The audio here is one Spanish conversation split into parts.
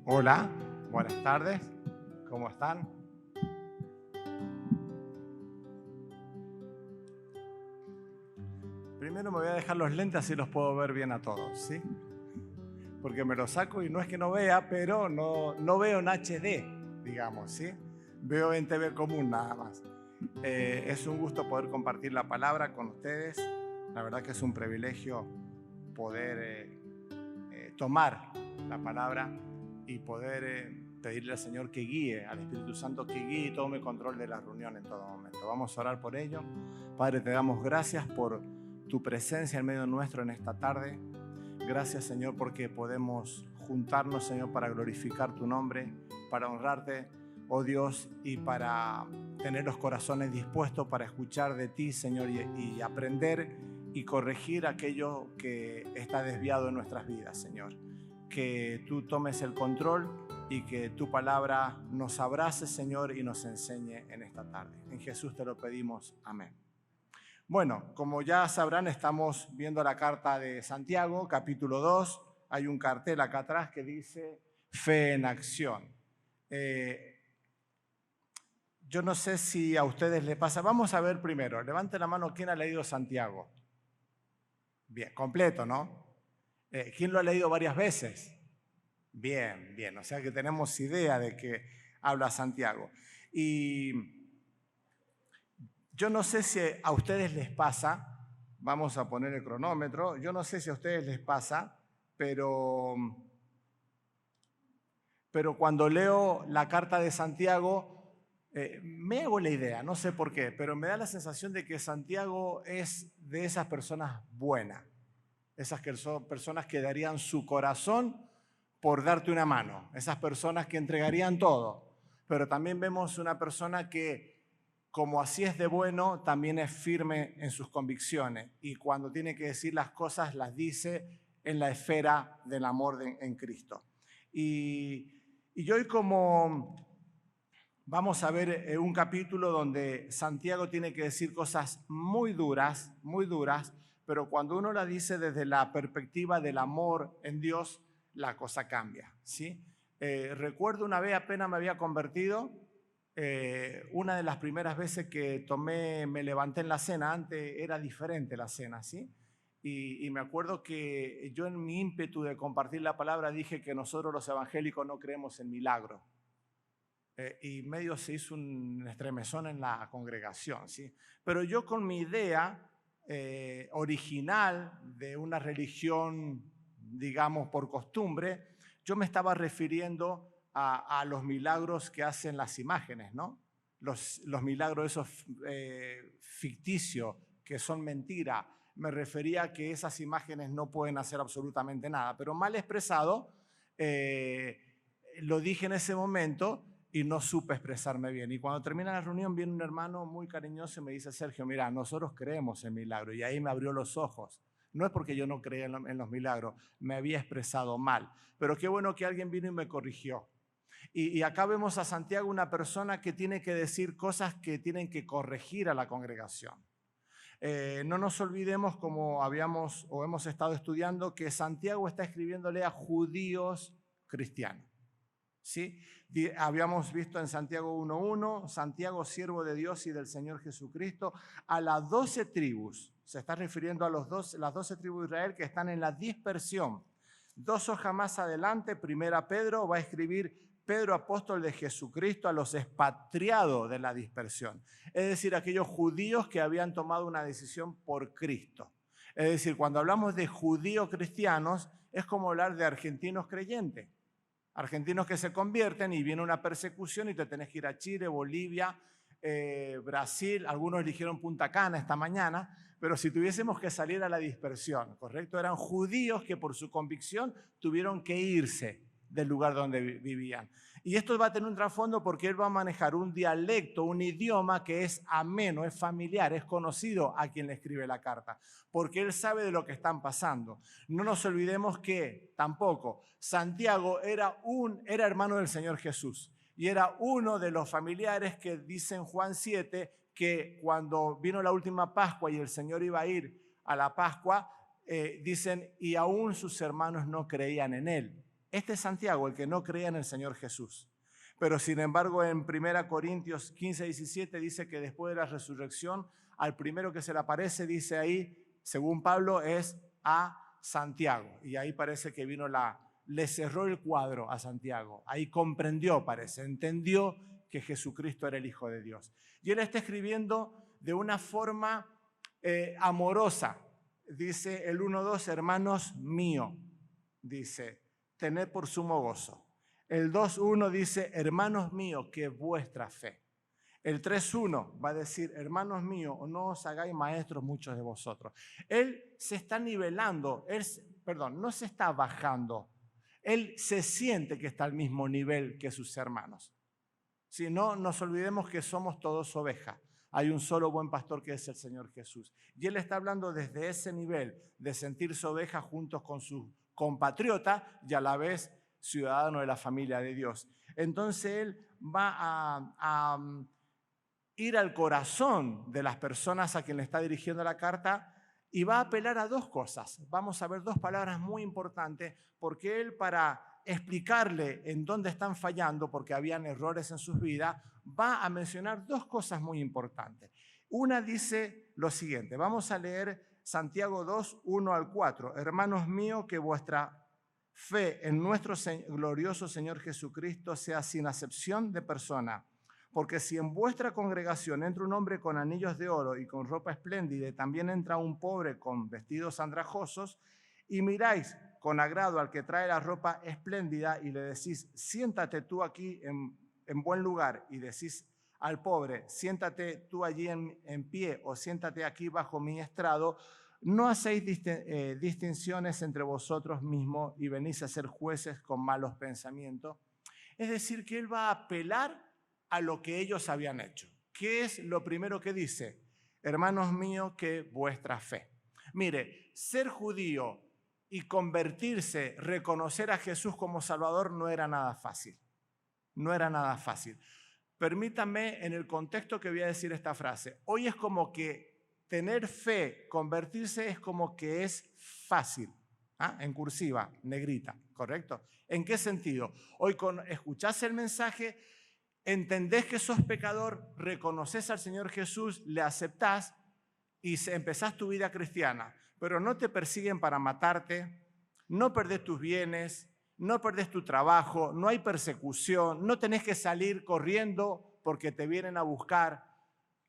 Hola, buenas tardes, ¿cómo están? Primero me voy a dejar los lentes así los puedo ver bien a todos, ¿sí? Porque me los saco y no es que no vea, pero no veo en HD, digamos, ¿sí? Veo en TV común nada más. Es un gusto poder compartir la palabra con ustedes. La verdad que es un privilegio poder tomar la palabra y poder pedirle al Señor que guíe, al Espíritu Santo que guíe y tome control de la reunión en todo momento. Vamos a orar por ello. Padre, te damos gracias por tu presencia en medio nuestro en esta tarde. Gracias, Señor, porque podemos juntarnos, Señor, para glorificar tu nombre, para honrarte, oh Dios, y para tener los corazones dispuestos para escuchar de ti, Señor, y aprender y corregir aquello que está desviado en nuestras vidas, Señor. Que tú tomes el control y que tu palabra nos abrace, Señor, y nos enseñe en esta tarde. En Jesús te lo pedimos. Amén. Bueno, como ya sabrán, estamos viendo la carta de Santiago, capítulo 2. Hay un cartel acá atrás que dice Fe en acción. Yo no sé si a ustedes les pasa. Vamos a ver primero. Levante la mano, ¿quién ha leído Santiago? Bien, completo, ¿no? ¿Quién lo ha leído varias veces? Bien, bien. O sea que tenemos idea de que habla Santiago. Y yo no sé si a ustedes les pasa, vamos a poner el cronómetro, yo no sé si a ustedes les pasa, pero cuando leo la carta de Santiago, me hago la idea, no sé por qué, pero me da la sensación de que Santiago es de esas personas buenas, esas que son personas que darían su corazón por darte una mano, esas personas que entregarían todo, pero también vemos una persona que, como así es de bueno, también es firme en sus convicciones y cuando tiene que decir las cosas las dice en la esfera del amor en Cristo. Y hoy como vamos a ver un capítulo donde Santiago tiene que decir cosas muy duras, pero cuando uno la dice desde la perspectiva del amor en Dios, la cosa cambia, ¿sí? Recuerdo una vez, apenas me había convertido, una de las primeras veces que me levanté en la cena, antes era diferente la cena, ¿sí? Y me acuerdo que yo en mi ímpetu de compartir la palabra dije que nosotros los evangélicos no creemos en milagros. Y medio se hizo un estremezón en la congregación, ¿sí? Pero yo con mi idea original de una religión, digamos, por costumbre, yo me estaba refiriendo a los milagros que hacen las imágenes, ¿no? Los milagros esos ficticios, que son mentira. Me refería a que esas imágenes no pueden hacer absolutamente nada, pero mal expresado, lo dije en ese momento y no supe expresarme bien. Y cuando termina la reunión viene un hermano muy cariñoso y me dice, Sergio, mira, nosotros creemos en milagros. Y ahí me abrió los ojos. No es porque yo no creía en los milagros, me había expresado mal. Pero qué bueno que alguien vino y me corrigió. Y acá vemos a Santiago, una persona que tiene que decir cosas que tienen que corregir a la congregación. No nos olvidemos, como habíamos o hemos estado estudiando, que Santiago está escribiéndole a judíos cristianos. ¿Sí? Habíamos visto en Santiago 1.1, Santiago, siervo de Dios y del Señor Jesucristo, a las 12 tribus. Se está refiriendo a las 12 tribus de Israel que están en la dispersión. 2 hojas más adelante, primera Pedro, va a escribir Pedro, apóstol de Jesucristo, a los expatriados de la dispersión. Es decir, aquellos judíos que habían tomado una decisión por Cristo. Es decir, cuando hablamos de judíos cristianos, es como hablar de argentinos creyentes. Argentinos que se convierten y viene una persecución y te tenés que ir a Chile, Bolivia, Brasil. Algunos eligieron Punta Cana esta mañana, pero si tuviésemos que salir a la dispersión, ¿correcto? Eran judíos que por su convicción tuvieron que irse del lugar donde vivían. Y esto va a tener un trasfondo porque él va a manejar un dialecto, un idioma que es ameno, es familiar, es conocido a quien le escribe la carta, porque él sabe de lo que están pasando. No nos olvidemos que tampoco Santiago era hermano del Señor Jesús y era uno de los familiares que dice en Juan 7 que cuando vino la última Pascua y el Señor iba a ir a la Pascua, dicen, y aún sus hermanos no creían en él. Este es Santiago, el que no creía en el Señor Jesús. Pero sin embargo, en 1 Corintios 15, 17 dice que después de la resurrección, al primero que se le aparece, dice ahí, según Pablo, es a Santiago. Y ahí parece que le cerró el cuadro a Santiago. Ahí comprendió, parece, entendió que Jesucristo era el Hijo de Dios. Y él está escribiendo de una forma amorosa. Dice el 1:2, hermanos míos, dice, tened por sumo gozo. El 2:1 dice, hermanos míos, que vuestra fe. El 3:1 va a decir, hermanos míos, no os hagáis maestros muchos de vosotros. Él se está nivelando, no se está bajando. Él se siente que está al mismo nivel que sus hermanos. Si no, nos olvidemos que somos todos ovejas. Hay un solo buen pastor que es el Señor Jesús. Y él está hablando desde ese nivel de sentirse oveja juntos con sus compatriotas y a la vez ciudadano de la familia de Dios. Entonces él va a ir al corazón de las personas a quien le está dirigiendo la carta y va a apelar a dos cosas. Vamos a ver dos palabras muy importantes porque él, para explicarle en dónde están fallando, porque habían errores en sus vidas, va a mencionar dos cosas muy importantes. Una dice lo siguiente, vamos a leer Santiago 2, 1 al 4. Hermanos míos, que vuestra fe en nuestro glorioso Señor Jesucristo sea sin acepción de persona. Porque si en vuestra congregación entra un hombre con anillos de oro y con ropa espléndida, y también entra un pobre con vestidos andrajosos, y miráis con agrado al que trae la ropa espléndida y le decís, siéntate tú aquí en buen lugar, y decís al pobre, siéntate tú allí en pie o siéntate aquí bajo mi estrado, no hacéis distinciones entre vosotros mismos y venís a ser jueces con malos pensamientos. Es decir, que él va a apelar a lo que ellos habían hecho. ¿Qué es lo primero que dice? Hermanos míos, que vuestra fe. Mire, ser judío y convertirse, reconocer a Jesús como Salvador no era nada fácil. No era nada fácil. Permítanme en el contexto que voy a decir esta frase. Hoy es como que tener fe, convertirse es como que es fácil. En cursiva, negrita, ¿correcto? ¿En qué sentido? Hoy escuchás el mensaje, entendés que sos pecador, reconoces al Señor Jesús, le aceptás y empezás tu vida cristiana. Pero no te persiguen para matarte, no perdés tus bienes, no perdés tu trabajo, no hay persecución, no tenés que salir corriendo porque te vienen a buscar.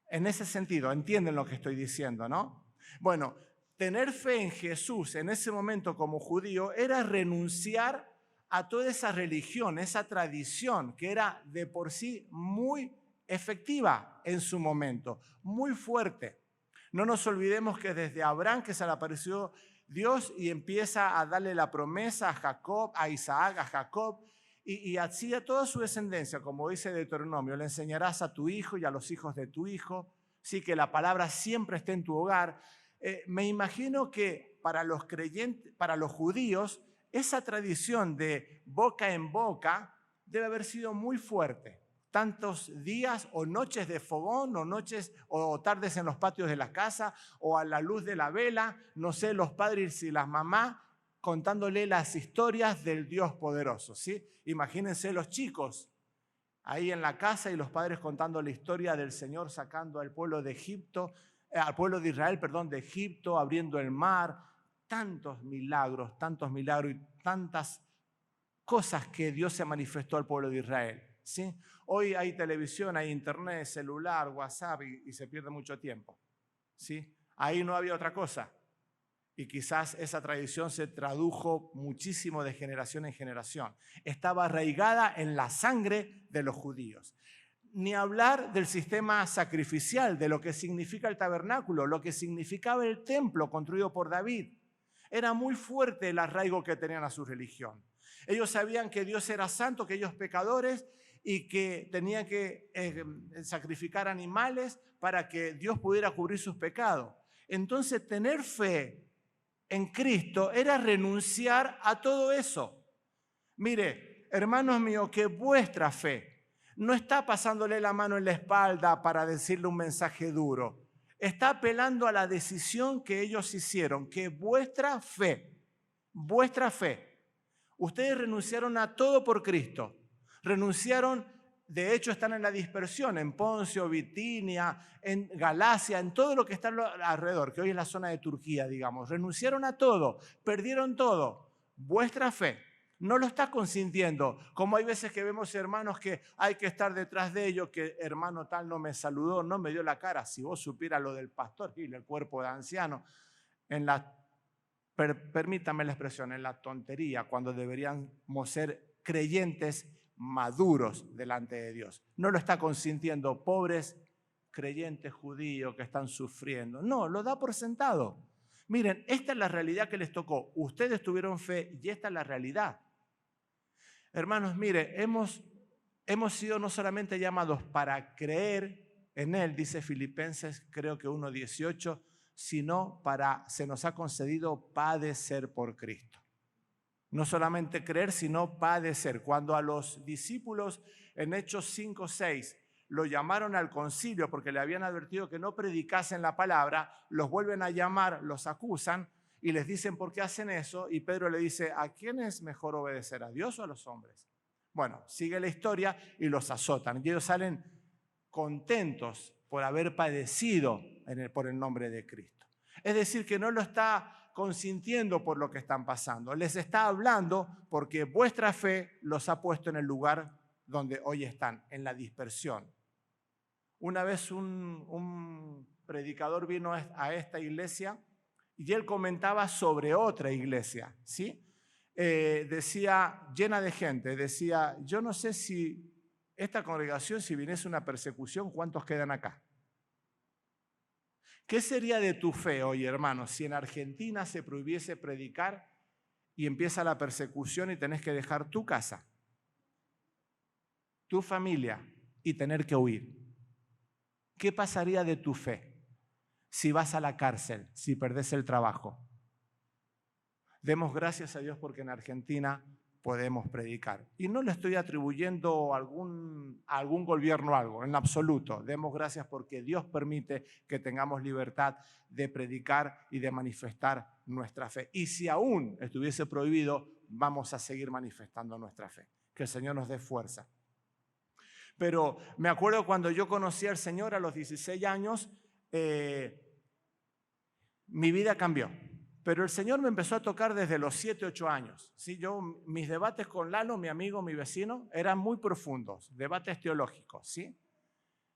En ese sentido, entienden lo que estoy diciendo, ¿no? Bueno, tener fe en Jesús en ese momento como judío era renunciar a toda esa religión, esa tradición que era de por sí muy efectiva en su momento, muy fuerte. No nos olvidemos que desde Abraham, que se le apareció Dios y empieza a darle la promesa a Jacob, a Isaac, a Jacob, y así a toda su descendencia, como dice Deuteronomio, le enseñarás a tu hijo y a los hijos de tu hijo, sí, que la palabra siempre esté en tu hogar. Me imagino que para los creyentes, para los judíos, esa tradición de boca en boca debe haber sido muy fuerte. Tantos días o noches de fogón o noches o tardes en los patios de la casa o a la luz de la vela, no sé, los padres y las mamás contándole las historias del Dios poderoso, ¿sí? Imagínense los chicos ahí en la casa y los padres contando la historia del Señor sacando al pueblo de Egipto, al pueblo de Israel, perdón, de Egipto, abriendo el mar, tantos milagros y tantas cosas que Dios se manifestó al pueblo de Israel, ¿sí? Hoy hay televisión, hay internet, celular, WhatsApp y se pierde mucho tiempo, ¿sí? Ahí no había otra cosa. Y quizás esa tradición se tradujo muchísimo de generación en generación. Estaba arraigada en la sangre de los judíos. Ni hablar del sistema sacrificial, de lo que significa el tabernáculo, lo que significaba el templo construido por David. Era muy fuerte el arraigo que tenían a su religión. Ellos sabían que Dios era santo, que ellos pecadores, y que tenían que sacrificar animales para que Dios pudiera cubrir sus pecados. Entonces, tener fe en Cristo era renunciar a todo eso. Mire, hermanos míos, que vuestra fe no está pasándole la mano en la espalda para decirle un mensaje duro. Está apelando a la decisión que ellos hicieron, que vuestra fe, Ustedes renunciaron a todo por Cristo. Renunciaron, de hecho están en la dispersión, en Poncio, Bitinia, en Galacia, en todo lo que está alrededor, que hoy es la zona de Turquía, digamos. Renunciaron a todo, perdieron todo. Vuestra fe no lo está consintiendo. Como hay veces que vemos hermanos que hay que estar detrás de ellos, que hermano tal no me saludó, no me dio la cara. Si vos supieras lo del pastor Gil, el cuerpo de anciano, permítame la expresión, en la tontería, cuando deberíamos ser creyentes maduros delante de Dios. No lo está consintiendo, pobres creyentes judíos que están sufriendo. No, lo da por sentado. Miren, esta es la realidad que les tocó. Ustedes tuvieron fe y esta es la realidad. Hermanos, mire, hemos sido no solamente llamados para creer en Él, dice Filipenses, creo que 1:18, sino se nos ha concedido padecer por Cristo. No solamente creer, sino padecer. Cuando a los discípulos en Hechos 5:6 lo llamaron al concilio porque le habían advertido que no predicasen la palabra, los vuelven a llamar, los acusan y les dicen por qué hacen eso. Y Pedro le dice, ¿a quién es mejor obedecer, a Dios o a los hombres? Bueno, sigue la historia y los azotan. Y ellos salen contentos por haber padecido por el nombre de Cristo. Es decir, que no lo está consintiendo por lo que están pasando. Les está hablando porque vuestra fe los ha puesto en el lugar donde hoy están, en la dispersión. Una vez un predicador vino a esta iglesia y él comentaba sobre otra iglesia, ¿sí? Decía, llena de gente, decía, yo no sé si esta congregación, si viniese una persecución, ¿cuántos quedan acá? ¿Qué sería de tu fe hoy, hermanos, si en Argentina se prohibiese predicar y empieza la persecución y tenés que dejar tu casa, tu familia y tener que huir? ¿Qué pasaría de tu fe si vas a la cárcel, si perdés el trabajo? Demos gracias a Dios porque en Argentina podemos predicar. Y no le estoy atribuyendo a algún gobierno algo, en absoluto. Demos gracias porque Dios permite que tengamos libertad de predicar y de manifestar nuestra fe. Y si aún estuviese prohibido, vamos a seguir manifestando nuestra fe. Que el Señor nos dé fuerza. Pero me acuerdo cuando yo conocí al Señor a los 16 años, mi vida cambió. Pero el Señor me empezó a tocar desde los 7, 8 años. ¿Sí? Mis debates con Lalo, mi amigo, mi vecino, eran muy profundos, debates teológicos. ¿Sí?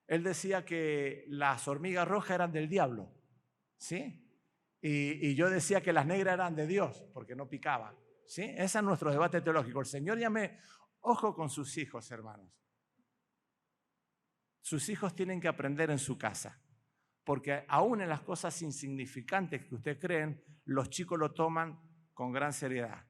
Él decía que las hormigas rojas eran del diablo. ¿Sí? Y yo decía que las negras eran de Dios, porque no picaban. ¿Sí? Ese es nuestro debate teológico. El Señor ojo con sus hijos, hermanos. Sus hijos tienen que aprender en su casa. Porque aún en las cosas insignificantes que ustedes creen, los chicos lo toman con gran seriedad.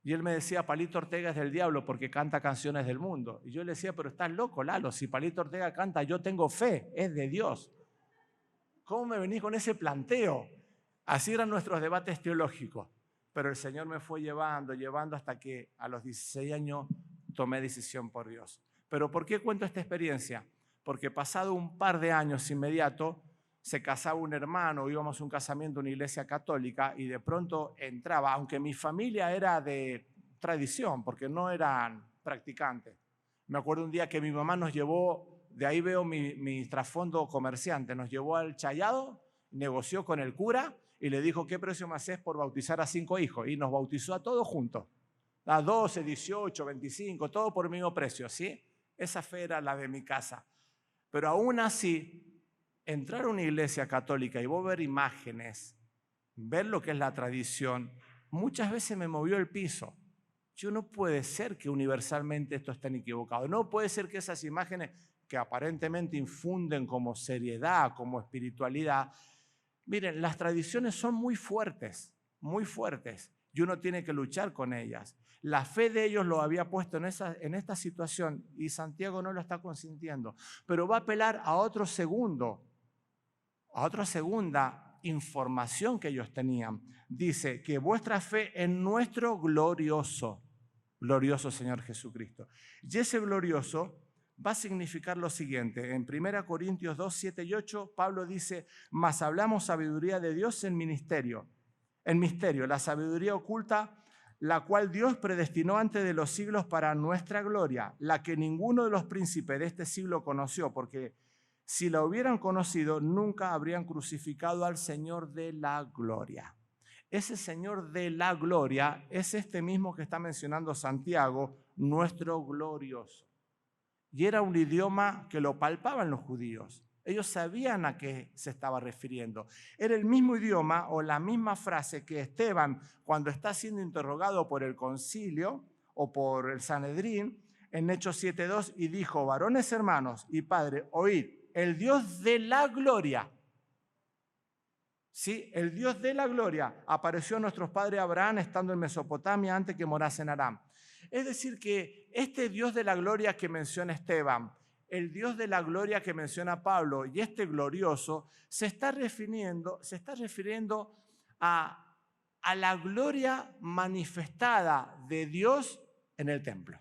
Y él me decía, Palito Ortega es del diablo porque canta canciones del mundo. Y yo le decía, pero estás loco, Lalo, si Palito Ortega canta, yo tengo fe, es de Dios. ¿Cómo me venís con ese planteo? Así eran nuestros debates teológicos. Pero el Señor me fue llevando hasta que a los 16 años tomé decisión por Dios. ¿Pero por qué cuento esta experiencia? Porque pasado un par de años inmediato, se casaba un hermano, íbamos a un casamiento en una iglesia católica y de pronto entraba, aunque mi familia era de tradición, porque no eran practicantes. Me acuerdo un día que mi mamá nos llevó, de ahí veo mi trasfondo comerciante, nos llevó al Chayado, negoció con el cura y le dijo, ¿qué precio me haces por bautizar a 5 hijos? Y nos bautizó a todos juntos, a 12, 18, 25, todo por el mismo precio, ¿sí? Esa fe era la de mi casa. Pero aún así, entrar a una iglesia católica y vos ver imágenes, ver lo que es la tradición, muchas veces me movió el piso. Yo no puede ser que universalmente esto esté equivocado. No puede ser que esas imágenes que aparentemente infunden como seriedad, como espiritualidad. Miren, las tradiciones son muy fuertes, y uno tiene que luchar con ellas. La fe de ellos lo había puesto en esta situación y Santiago no lo está consintiendo, pero va a apelar a otra segunda información que ellos tenían. Dice que vuestra fe en nuestro glorioso Señor Jesucristo. Y ese glorioso va a significar lo siguiente. En 1 Corintios 2, 7 y 8, Pablo dice, mas hablamos sabiduría de Dios en misterio, la sabiduría oculta la cual Dios predestinó antes de los siglos para nuestra gloria, la que ninguno de los príncipes de este siglo conoció, porque si la hubieran conocido, nunca habrían crucificado al Señor de la gloria. Ese Señor de la gloria es este mismo que está mencionando Santiago, nuestro glorioso. Y era un idioma que lo palpaban los judíos. Ellos sabían a qué se estaba refiriendo. Era el mismo idioma o la misma frase que Esteban, cuando está siendo interrogado por el concilio o por el Sanedrín, en Hechos 7:2, y dijo: varones hermanos y padre, oíd, el Dios de la gloria. Sí, el Dios de la gloria apareció a nuestros padres Abraham estando en Mesopotamia antes que morase en Aram. Es decir que este Dios de la gloria que menciona Esteban, el Dios de la gloria que menciona Pablo y este glorioso se está refiriendo a la gloria manifestada de Dios en el templo.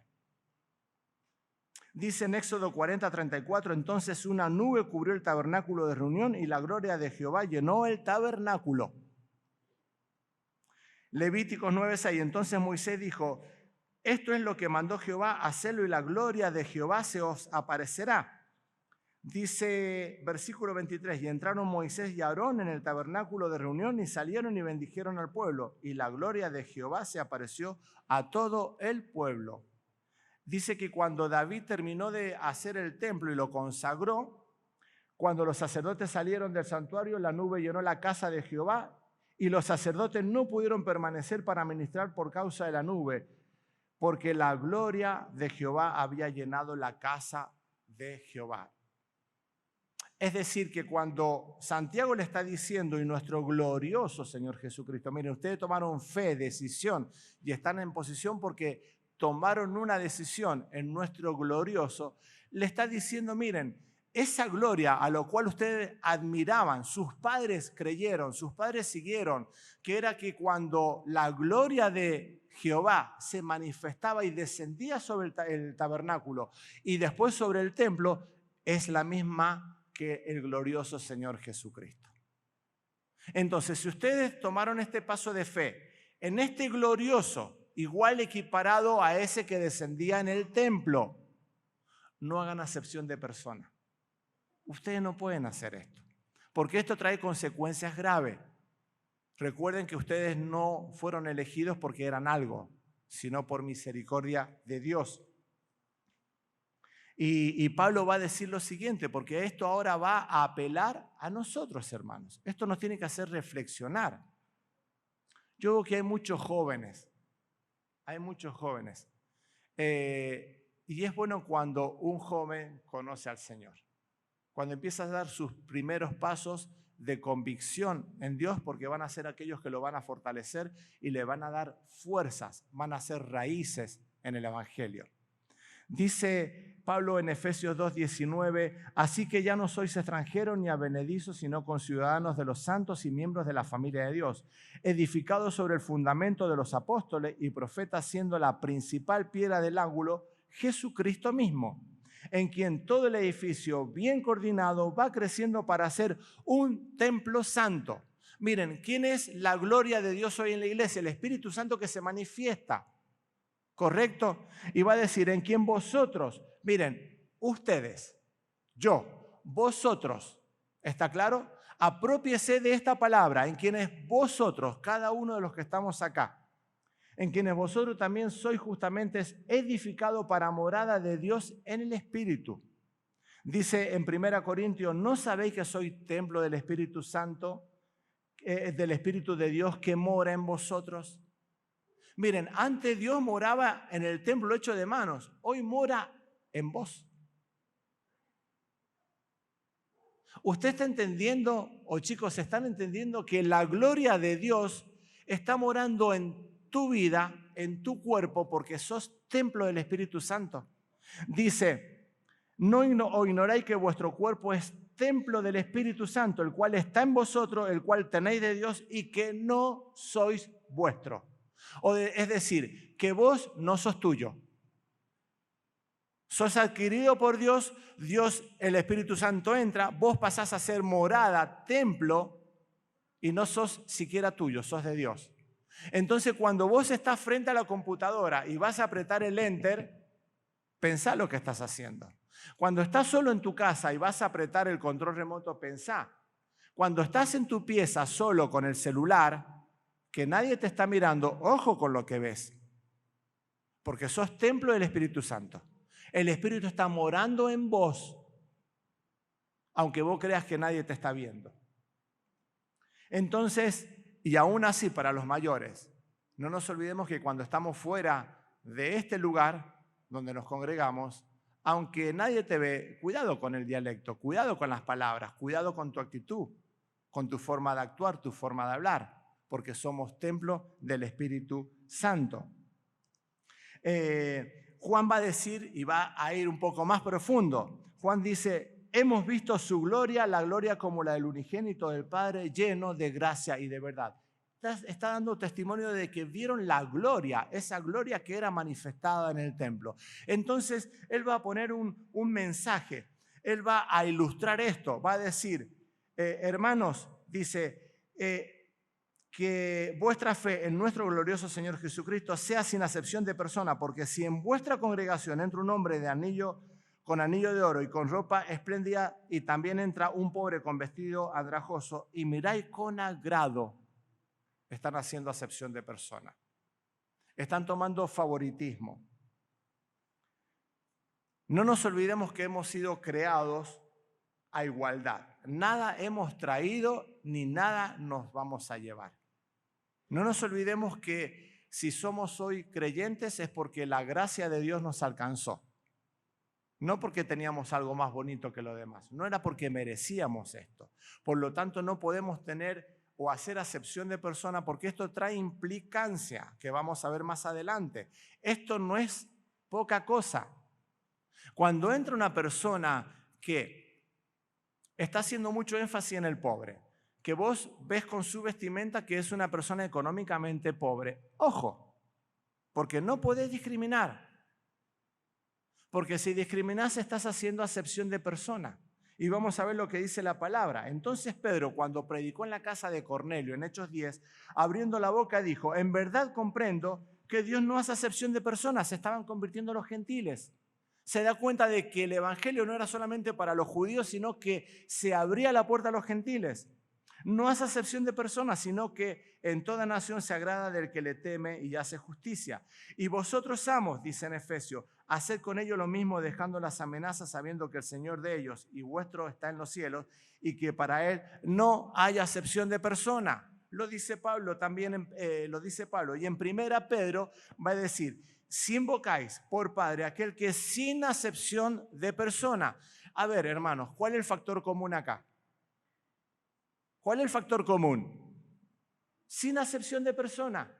Dice en Éxodo 40:34, entonces una nube cubrió el tabernáculo de reunión y la gloria de Jehová llenó el tabernáculo. Levíticos 9:6, entonces Moisés dijo: esto es lo que mandó Jehová, hacerlo y la gloria de Jehová se os aparecerá. Dice versículo 23, y entraron Moisés y Aarón en el tabernáculo de reunión y salieron y bendijeron al pueblo, y la gloria de Jehová se apareció a todo el pueblo. Dice que cuando David terminó de hacer el templo y lo consagró, cuando los sacerdotes salieron del santuario, la nube llenó la casa de Jehová y los sacerdotes no pudieron permanecer para ministrar por causa de la nube, porque la gloria de Jehová había llenado la casa de Jehová. Es decir, que cuando Santiago le está diciendo, y nuestro glorioso Señor Jesucristo, miren, ustedes tomaron fe, decisión, y están en posición porque tomaron una decisión en nuestro glorioso, le está diciendo, miren, esa gloria a lo cual ustedes admiraban, sus padres creyeron, sus padres siguieron, que era que cuando la gloria de Jehová se manifestaba y descendía sobre el tabernáculo y después sobre el templo, es la misma que el glorioso Señor Jesucristo. Entonces, si ustedes tomaron este paso de fe en este glorioso, igual equiparado a ese que descendía en el templo, no hagan acepción de persona. Ustedes no pueden hacer esto, porque esto trae consecuencias graves. Recuerden que ustedes no fueron elegidos porque eran algo, sino por misericordia de Dios. Y Pablo va a decir lo siguiente, porque esto ahora va a apelar a nosotros, hermanos. Esto nos tiene que hacer reflexionar. Yo veo que hay muchos jóvenes. Y es bueno cuando un joven conoce al Señor, cuando empieza a dar sus primeros pasos de convicción en Dios, porque van a ser aquellos que lo van a fortalecer y le van a dar fuerzas, van a ser raíces en el Evangelio. Dice Pablo en Efesios 2:19, así que ya no sois extranjeros ni advenedizos, sino conciudadanos de los santos y miembros de la familia de Dios, edificados sobre el fundamento de los apóstoles y profetas, siendo la principal piedra del ángulo Jesucristo mismo, en quien todo el edificio bien coordinado va creciendo para ser un templo santo. Miren, ¿quién es la gloria de Dios hoy en la iglesia? El Espíritu Santo que se manifiesta. ¿Correcto? Y va a decir, en quien vosotros, miren, ustedes, yo, vosotros, ¿está claro? Apropiese de esta palabra, en quienes vosotros, cada uno de los que estamos acá, en quienes vosotros también sois justamente edificados para morada de Dios en el Espíritu. Dice en 1 Corintios, ¿no sabéis que sois templo del Espíritu Santo, del Espíritu de Dios que mora en vosotros? Miren, antes Dios moraba en el templo hecho de manos, hoy mora en vos. ¿Usted está entendiendo, o chicos, están entendiendo que la gloria de Dios está morando en tu vida, en tu cuerpo, porque sos templo del Espíritu Santo? Dice, no ignoráis que vuestro cuerpo es templo del Espíritu Santo, el cual está en vosotros, el cual tenéis de Dios y que no sois vuestro. Es decir, que vos no sos tuyo. Sos adquirido por Dios, el Espíritu Santo entra, vos pasás a ser morada, templo, y no sos siquiera tuyo, sos de Dios. Entonces, cuando vos estás frente a la computadora y vas a apretar el Enter, pensá lo que estás haciendo. Cuando estás solo en tu casa y vas a apretar el control remoto, pensá. Cuando estás en tu pieza solo con el celular, que nadie te está mirando, ojo con lo que ves, porque sos templo del Espíritu Santo. El Espíritu está morando en vos, aunque vos creas que nadie te está viendo. Entonces, y aún así para los mayores, no nos olvidemos que cuando estamos fuera de este lugar donde nos congregamos, aunque nadie te ve, cuidado con el dialecto, cuidado con las palabras, cuidado con tu actitud, con tu forma de actuar, tu forma de hablar, porque somos templo del Espíritu Santo. Juan va a decir, y va a ir un poco más profundo, Juan dice: hemos visto su gloria, la gloria como la del unigénito del Padre, lleno de gracia y de verdad. Está dando testimonio de que vieron la gloria, esa gloria que era manifestada en el templo. Entonces, él va a poner un mensaje, él va a ilustrar esto, va a decir, hermanos, dice, que vuestra fe en nuestro glorioso Señor Jesucristo sea sin acepción de persona, porque si en vuestra congregación entra un hombre con anillo de oro y con ropa espléndida, y también entra un pobre con vestido andrajoso, y miráis con agrado, están haciendo acepción de persona. Están tomando favoritismo. No nos olvidemos que hemos sido creados a igualdad. Nada hemos traído ni nada nos vamos a llevar. No nos olvidemos que si somos hoy creyentes es porque la gracia de Dios nos alcanzó. No porque teníamos algo más bonito que lo demás. No era porque merecíamos esto. Por lo tanto, no podemos tener o hacer acepción de persona porque esto trae implicancia que vamos a ver más adelante. Esto no es poca cosa. Cuando entra una persona que está haciendo mucho énfasis en el pobre, que vos ves con su vestimenta que es una persona económicamente pobre, ojo, porque no podés discriminar. Porque si discriminás estás haciendo acepción de persona. Y vamos a ver lo que dice la palabra. Entonces Pedro, cuando predicó en la casa de Cornelio, en Hechos 10, abriendo la boca dijo: en verdad comprendo que Dios no hace acepción de personas, se estaban convirtiendo los gentiles. Se da cuenta de que el evangelio no era solamente para los judíos, sino que se abría la puerta a los gentiles. No hace acepción de personas, sino que en toda nación se agrada del que le teme y hace justicia. Y vosotros, amos, dice en Efesios, haced con ellos lo mismo, dejando las amenazas, sabiendo que el Señor de ellos y vuestro está en los cielos, y que para Él no hay acepción de persona. Lo dice Pablo también, lo dice Pablo. Y en 1 Pedro va a decir: si invocáis por Padre aquel que es sin acepción de persona. A ver, hermanos, ¿cuál es el factor común acá? ¿Cuál es el factor común? Sin acepción de persona.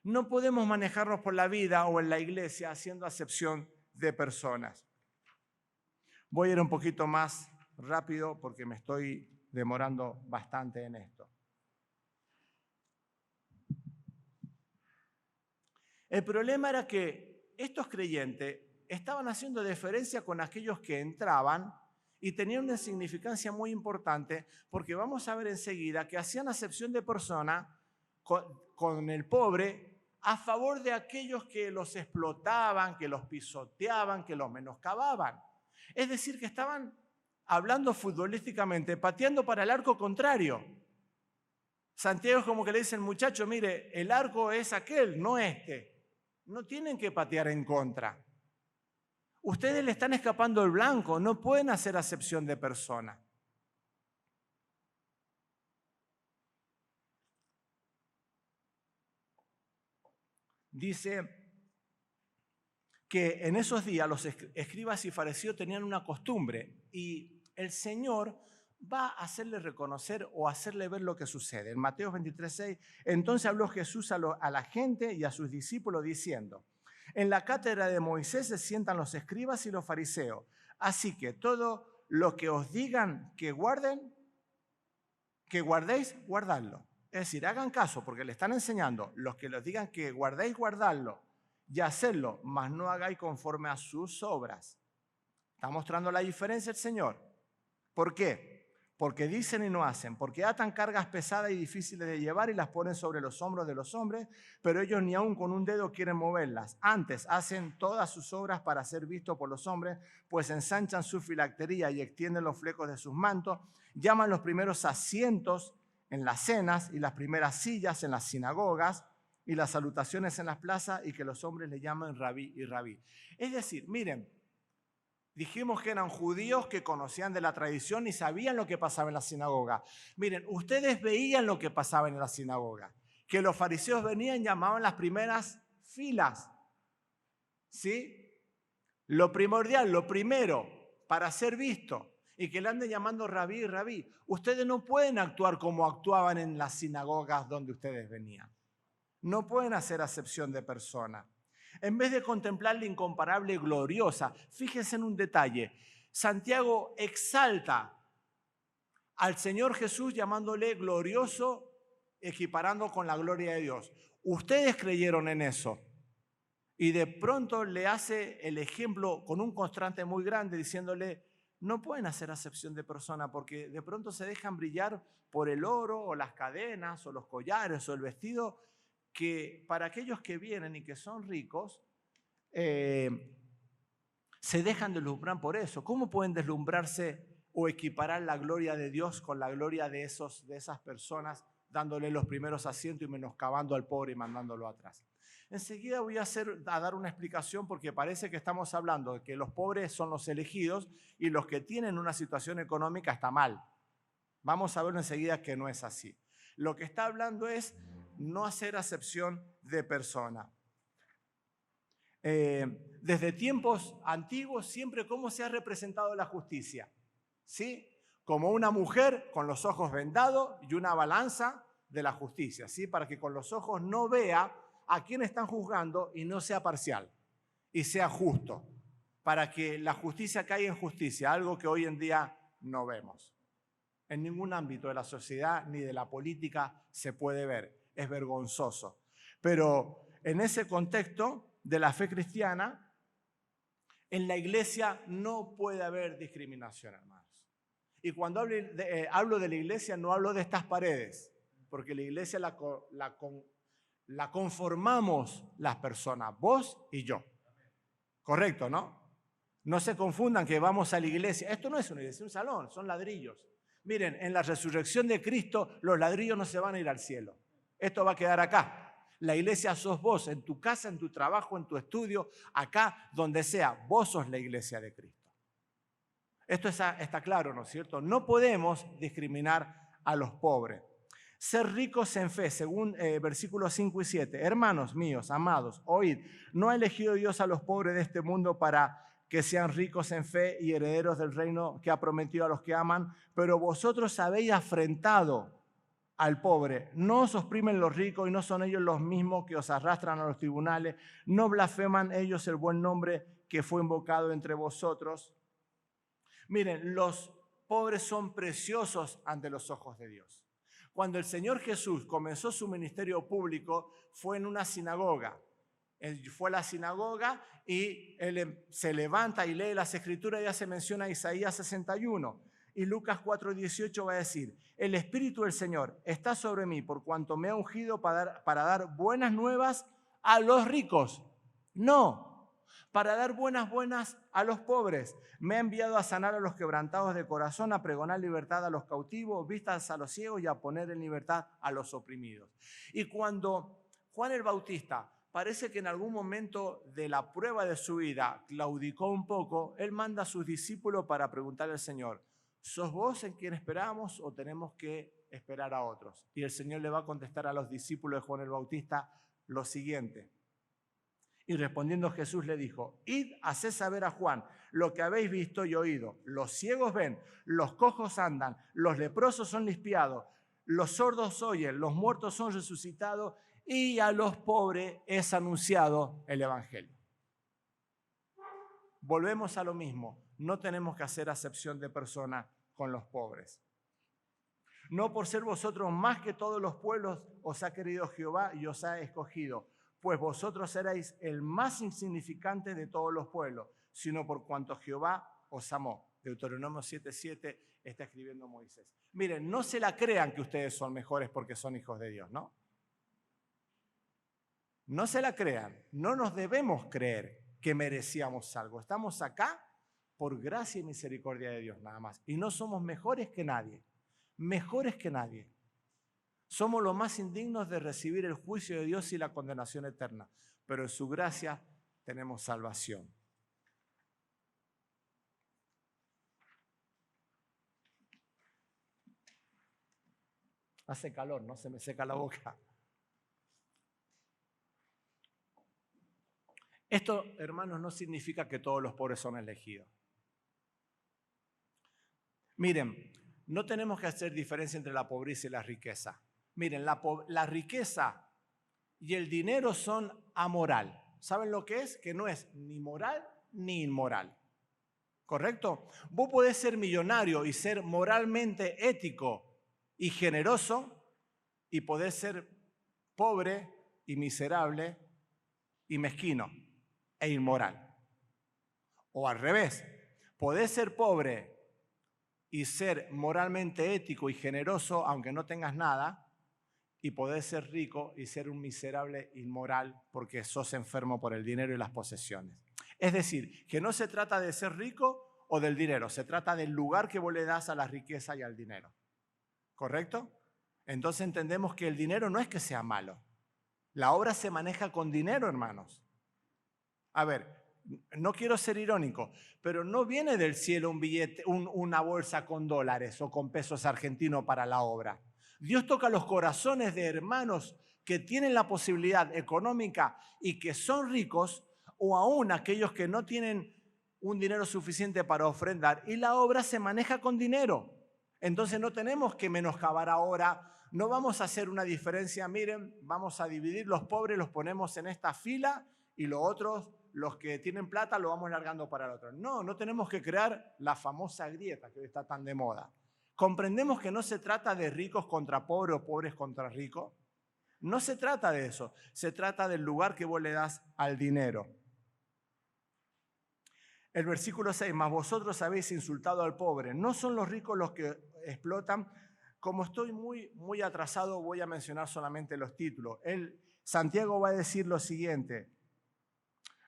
No podemos manejarnos por la vida o en la iglesia haciendo acepción de personas. Voy a ir un poquito más rápido porque me estoy demorando bastante en esto. El problema era que estos creyentes estaban haciendo diferencia con aquellos que entraban y tenían una significancia muy importante, porque vamos a ver enseguida que hacían acepción de persona con el pobre a favor de aquellos que los explotaban, que los pisoteaban, que los menoscababan. Es decir, que estaban hablando futbolísticamente, pateando para el arco contrario. Santiago es como que le dice al muchacho: mire, el arco es aquel, no este. No tienen que patear en contra. Ustedes le están escapando el blanco, no pueden hacer acepción de persona. Dice que en esos días los escribas y fariseos tenían una costumbre y el Señor va a hacerle reconocer o hacerle ver lo que sucede. En Mateo 23:6, entonces habló Jesús a la gente y a sus discípulos diciendo: en la cátedra de Moisés se sientan los escribas y los fariseos. Así que todo lo que os digan que guardéis, guardadlo. Es decir, hagan caso porque le están enseñando. Los que les digan que guardéis, guardadlo y hacerlo, mas no hagáis conforme a sus obras. Está mostrando la diferencia el Señor. ¿Por qué? porque dicen y no hacen, porque atan cargas pesadas y difíciles de llevar y las ponen sobre los hombros de los hombres, pero ellos ni aun con un dedo quieren moverlas. Antes hacen todas sus obras para ser vistos por los hombres, pues ensanchan su filactería y extienden los flecos de sus mantos, llaman los primeros asientos en las cenas y las primeras sillas en las sinagogas y las salutaciones en las plazas, y que los hombres le llaman rabí y rabí. Es decir, miren, dijimos que eran judíos que conocían de la tradición y sabían lo que pasaba en la sinagoga. Miren, ustedes veían lo que pasaba en la sinagoga, que los fariseos venían y llamaban las primeras filas. ¿Sí? Lo primordial, lo primero, para ser visto, y que le anden llamando rabí y rabí. Ustedes no pueden actuar como actuaban en las sinagogas donde ustedes venían. No pueden hacer acepción de persona. En vez de contemplar la incomparable gloriosa, fíjense en un detalle. Santiago exalta al Señor Jesús llamándole glorioso, equiparando con la gloria de Dios. Ustedes creyeron en eso. Y de pronto le hace el ejemplo con un contraste muy grande, diciéndole, no pueden hacer acepción de persona porque de pronto se dejan brillar por el oro o las cadenas o los collares o el vestido, que para aquellos que vienen y que son ricos, se dejan deslumbrar por eso. ¿Cómo pueden deslumbrarse o equiparar la gloria de Dios con la gloria de esas personas, dándole los primeros asientos y menoscabando al pobre y mandándolo atrás? Enseguida voy a dar una explicación, porque parece que estamos hablando de que los pobres son los elegidos y los que tienen una situación económica está mal. Vamos a ver enseguida que no es así. Lo que está hablando es no hacer acepción de persona. Desde tiempos antiguos, siempre cómo se ha representado la justicia, ¿sí? Como una mujer con los ojos vendados y una balanza de la justicia, ¿sí? Para que con los ojos no vea a quién están juzgando y no sea parcial y sea justo, para que la justicia caiga en justicia, algo que hoy en día no vemos. En ningún ámbito de la sociedad ni de la política se puede ver. Es vergonzoso. Pero en ese contexto de la fe cristiana, en la iglesia no puede haber discriminación, hermanos. Y cuando hablo de la iglesia, no hablo de estas paredes, porque la iglesia la conformamos las personas, vos y yo. Correcto, ¿no? No se confundan que vamos a la iglesia. Esto no es una iglesia, es un salón, son ladrillos. Miren, en la resurrección de Cristo, los ladrillos no se van a ir al cielo. Esto va a quedar acá. La iglesia sos vos, en tu casa, en tu trabajo, en tu estudio, acá, donde sea. Vos sos la iglesia de Cristo. Esto está claro, ¿no es cierto? No podemos discriminar a los pobres. Ser ricos en fe, según versículos 5 y 7. Hermanos míos, amados, oíd, no ha elegido Dios a los pobres de este mundo para que sean ricos en fe y herederos del reino que ha prometido a los que aman, pero vosotros habéis afrentado al pobre. No os oprimen los ricos y no son ellos los mismos que os arrastran a los tribunales. No blasfeman ellos el buen nombre que fue invocado entre vosotros. Miren, los pobres son preciosos ante los ojos de Dios. Cuando el Señor Jesús comenzó su ministerio público, fue en una sinagoga. Él fue a la sinagoga y él se levanta y lee las escrituras. Ya se menciona Isaías 61. Y Lucas 4:18 va a decir, el Espíritu del Señor está sobre mí por cuanto me ha ungido para dar buenas nuevas a los ricos. No, para dar buenas a los pobres. Me ha enviado a sanar a los quebrantados de corazón, a pregonar libertad a los cautivos, vistas a los ciegos y a poner en libertad a los oprimidos. Y cuando Juan el Bautista parece que en algún momento de la prueba de su vida claudicó un poco, él manda a sus discípulos para preguntarle al Señor, ¿sos vos en quien esperamos o tenemos que esperar a otros? Y el Señor le va a contestar a los discípulos de Juan el Bautista lo siguiente. Y respondiendo Jesús le dijo, id, haced saber a Juan lo que habéis visto y oído. Los ciegos ven, los cojos andan, los leprosos son limpiados, los sordos oyen, los muertos son resucitados y a los pobres es anunciado el evangelio. Volvemos a lo mismo, no tenemos que hacer acepción de persona con los pobres. No por ser vosotros más que todos los pueblos os ha querido Jehová y os ha escogido, pues vosotros seréis el más insignificante de todos los pueblos, sino por cuanto Jehová os amó Deuteronomio 7:7 está escribiendo Moisés. Miren, no se la crean que ustedes son mejores porque son hijos de Dios, ¿no? No se la crean, no nos debemos creer que merecíamos algo. Estamos acá por gracia y misericordia de Dios nada más. Y no somos mejores que nadie, mejores que nadie. Somos los más indignos de recibir el juicio de Dios y la condenación eterna, pero en su gracia tenemos salvación. Hace calor, ¿no? Se me seca la boca. Esto, hermanos, no significa que todos los pobres son elegidos. Miren, no tenemos que hacer diferencia entre la pobreza y la riqueza. Miren, la riqueza y el dinero son amoral. ¿Saben lo que es? Que no es ni moral ni inmoral. ¿Correcto? Vos podés ser millonario y ser moralmente ético y generoso, y podés ser pobre y miserable y mezquino e inmoral. O al revés, podés ser pobre y ser moralmente ético y generoso aunque no tengas nada, y podés ser rico y ser un miserable inmoral porque sos enfermo por el dinero y las posesiones. Es decir, que no se trata de ser rico o del dinero, se trata del lugar que vos le das a la riqueza y al dinero. ¿Correcto? Entonces entendemos que el dinero no es que sea malo. La obra se maneja con dinero, hermanos. A ver, no quiero ser irónico, pero no viene del cielo un billete, una bolsa con dólares o con pesos argentinos para la obra. Dios toca los corazones de hermanos que tienen la posibilidad económica y que son ricos, o aún aquellos que no tienen un dinero suficiente para ofrendar, y la obra se maneja con dinero. Entonces no tenemos que menoscabar ahora, no vamos a hacer una diferencia, miren, vamos a dividir los pobres, los ponemos en esta fila y los otros, los que tienen plata, lo vamos largando para el otro. No, no tenemos que crear la famosa grieta que hoy está tan de moda. Comprendemos que no se trata de ricos contra pobres o pobres contra ricos. No se trata de eso, se trata del lugar que vos le das al dinero. El versículo 6, mas vosotros habéis insultado al pobre. No son los ricos los que explotan. Como estoy muy atrasado, voy a mencionar solamente los títulos. Santiago va a decir lo siguiente: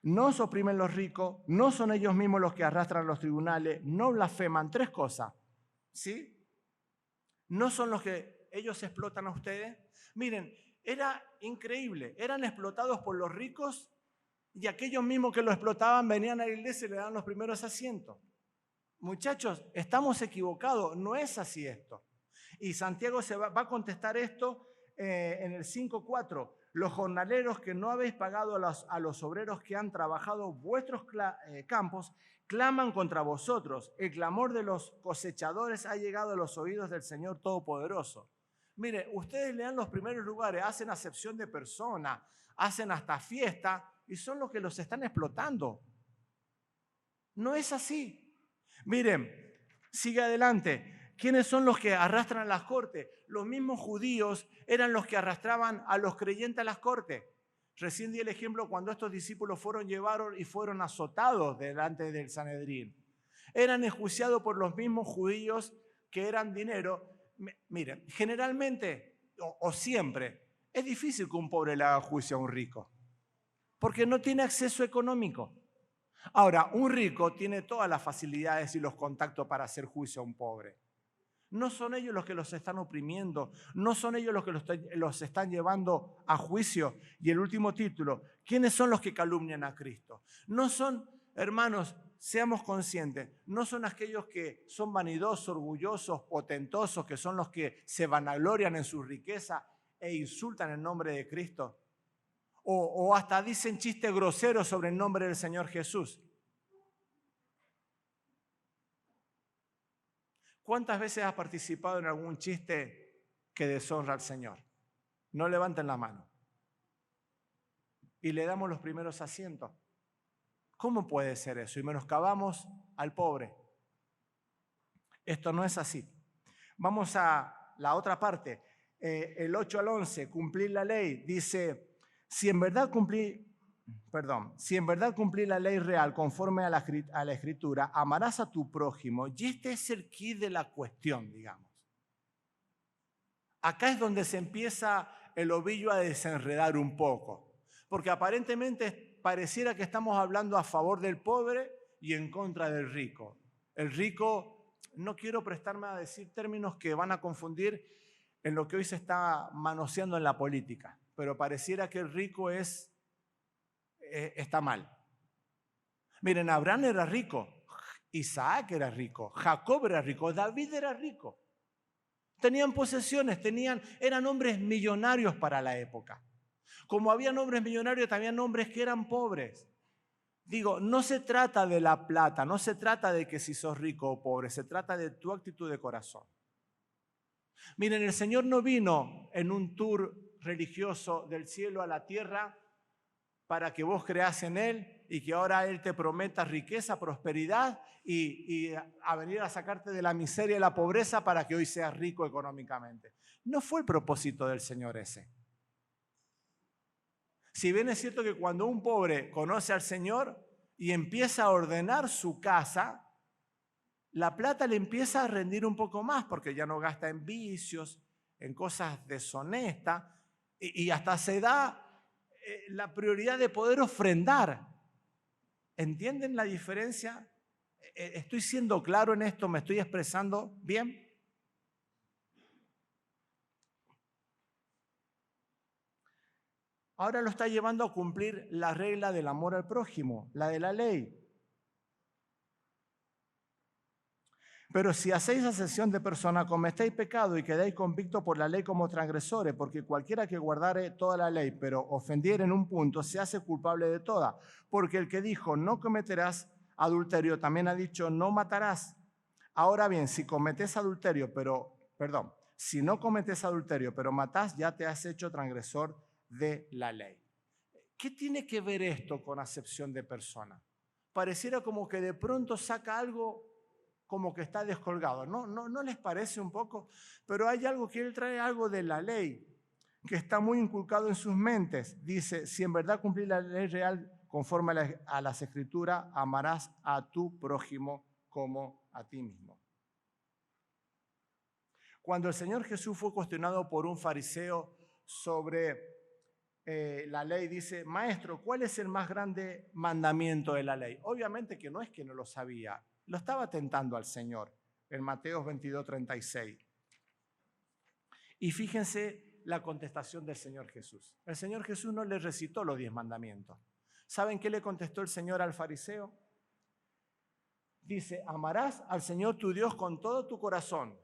no os oprimen los ricos, no son ellos mismos los que arrastran los tribunales, no blasfeman. 3 cosas, ¿sí? No son los que ellos explotan a ustedes. Miren, era increíble, eran explotados por los ricos y aquellos mismos que lo explotaban venían a la iglesia y le daban los primeros asientos. Muchachos, estamos equivocados, no es así esto. Y Santiago va a contestar esto en el 5:4. Los jornaleros que no habéis pagado a los obreros que han trabajado vuestros campos, claman contra vosotros. El clamor de los cosechadores ha llegado a los oídos del Señor Todopoderoso. Mire, ustedes le dan los primeros lugares, hacen acepción de persona, hacen hasta fiesta, y son los que los están explotando. No es así. Miren, sigue adelante. ¿Quiénes son los que arrastran a las cortes? Los mismos judíos eran los que arrastraban a los creyentes a las cortes. Recién di el ejemplo cuando estos discípulos llevaron y fueron azotados delante del Sanedrín. Eran enjuiciados por los mismos judíos que eran dinero. Miren, generalmente o siempre es difícil que un pobre le haga juicio a un rico, porque no tiene acceso económico. Ahora, un rico tiene todas las facilidades y los contactos para hacer juicio a un pobre. No son ellos los que los están oprimiendo, no son ellos los que los están llevando a juicio. Y el último título, ¿quiénes son los que calumnian a Cristo? No son, hermanos, seamos conscientes, no son aquellos que son vanidosos, orgullosos, ostentosos, que son los que se vanaglorian en su riqueza e insultan el nombre de Cristo. O hasta dicen chistes groseros sobre el nombre del Señor Jesús. ¿Cuántas veces has participado en algún chiste que deshonra al Señor? No levanten la mano. Y le damos los primeros asientos. ¿Cómo puede ser eso? Y menoscabamos al pobre. Esto no es así. Vamos a la otra parte. El 8 al 11, cumplir la ley. Dice, si en verdad cumplís si en verdad cumplís la ley real conforme a la Escritura, amarás a tu prójimo, y este es el quid de la cuestión, digamos. Acá es donde se empieza el ovillo a desenredar un poco, porque aparentemente pareciera que estamos hablando a favor del pobre y en contra del rico. El rico, no quiero prestarme a decir términos que van a confundir en lo que hoy se está manoseando en la política, pero pareciera que el rico está mal. Miren, Abraham era rico, Isaac era rico, Jacob era rico, David era rico. Tenían posesiones, eran hombres millonarios para la época. Como había hombres millonarios, también hombres que eran pobres. Digo, no se trata de la plata, no se trata de que si sos rico o pobre, se trata de tu actitud de corazón. Miren, el Señor no vino en un tour religioso del cielo a la tierra para que vos creas en Él y que ahora Él te prometa riqueza, prosperidad y a venir a sacarte de la miseria y la pobreza para que hoy seas rico económicamente. No fue el propósito del Señor ese. Si bien es cierto que cuando un pobre conoce al Señor y empieza a ordenar su casa, la plata le empieza a rendir un poco más porque ya no gasta en vicios, en cosas deshonestas y hasta se da la prioridad de poder ofrendar. ¿Entienden la diferencia? ¿Estoy siendo claro en esto? ¿Me estoy expresando bien? Ahora lo está llevando a cumplir la regla del amor al prójimo, la de la ley. Pero si hacéis asesión de persona, cometéis pecado y quedáis convictos por la ley como transgresores, porque cualquiera que guardare toda la ley, pero ofendiere en un punto, se hace culpable de toda. Porque el que dijo, no cometerás adulterio, también ha dicho, no matarás. Ahora bien, si no cometes adulterio, pero matás, ya te has hecho transgresor de la ley. ¿Qué tiene que ver esto con acepción de persona? Pareciera como que de pronto saca algo como que está descolgado. ¿No les parece un poco? Pero hay algo que él trae, algo de la ley, que está muy inculcado en sus mentes. Dice, si en verdad cumplís la ley real conforme a las Escrituras, amarás a tu prójimo como a ti mismo. Cuando el Señor Jesús fue cuestionado por un fariseo sobre la ley, dice, maestro, ¿cuál es el más grande mandamiento de la ley? Obviamente que no es que no lo sabía, lo estaba tentando al Señor en Mateo 22:36. Y fíjense la contestación del Señor Jesús. El Señor Jesús no le recitó los 10 mandamientos. ¿Saben qué le contestó el Señor al fariseo? Dice, amarás al Señor tu Dios con todo tu corazón,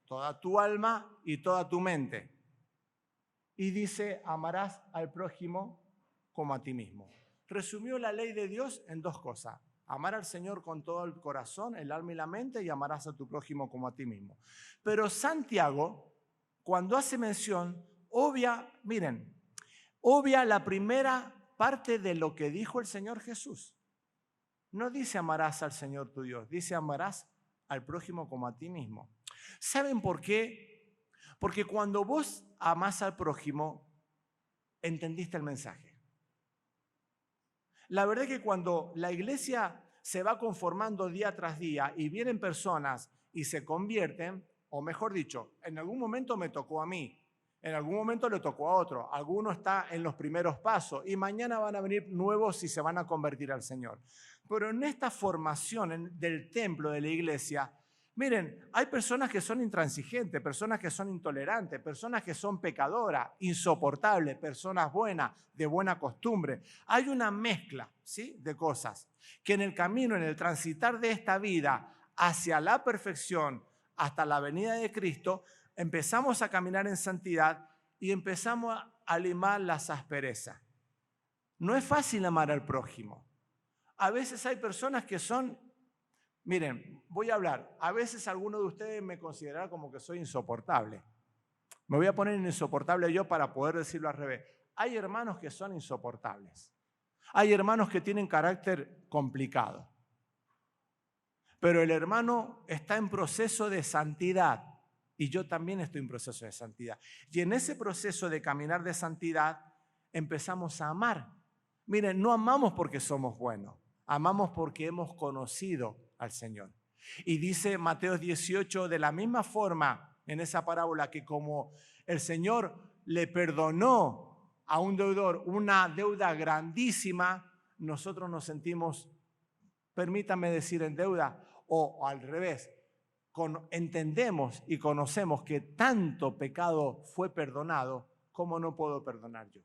toda tu alma y toda tu mente. Y dice, amarás al prójimo como a ti mismo. Resumió la ley de Dios en 2 cosas. Amar al Señor con todo el corazón, el alma y la mente, y amarás a tu prójimo como a ti mismo. Pero Santiago, cuando hace mención, obvia la primera parte de lo que dijo el Señor Jesús. No dice amarás al Señor tu Dios, dice amarás al prójimo como a ti mismo. ¿Saben por qué? Porque cuando vos amás al prójimo, entendiste el mensaje. La verdad es que cuando la iglesia se va conformando día tras día y vienen personas y se convierten, o mejor dicho, en algún momento me tocó a mí, en algún momento le tocó a otro, alguno está en los primeros pasos y mañana van a venir nuevos y se van a convertir al Señor. Pero en esta formación del templo de la iglesia, miren, hay personas que son intransigentes, personas que son intolerantes, personas que son pecadoras, insoportables, personas buenas, de buena costumbre. Hay una mezcla, ¿sí?, de cosas que en el camino, en el transitar de esta vida hacia la perfección, hasta la venida de Cristo, empezamos a caminar en santidad y empezamos a limar las asperezas. No es fácil amar al prójimo. A veces hay personas que son... Miren, voy a hablar. A veces alguno de ustedes me considerará como que soy insoportable. Me voy a poner en insoportable yo para poder decirlo al revés. Hay hermanos que son insoportables. Hay hermanos que tienen carácter complicado. Pero el hermano está en proceso de santidad y yo también estoy en proceso de santidad. Y en ese proceso de caminar de santidad empezamos a amar. Miren, no amamos porque somos buenos, amamos porque hemos conocido al Señor. Y dice Mateo 18, de la misma forma en esa parábola, que como el Señor le perdonó a un deudor una deuda grandísima, nosotros nos sentimos, permítame decir, en deuda, o al revés, entendemos y conocemos que tanto pecado fue perdonado, ¿cómo no puedo perdonar yo?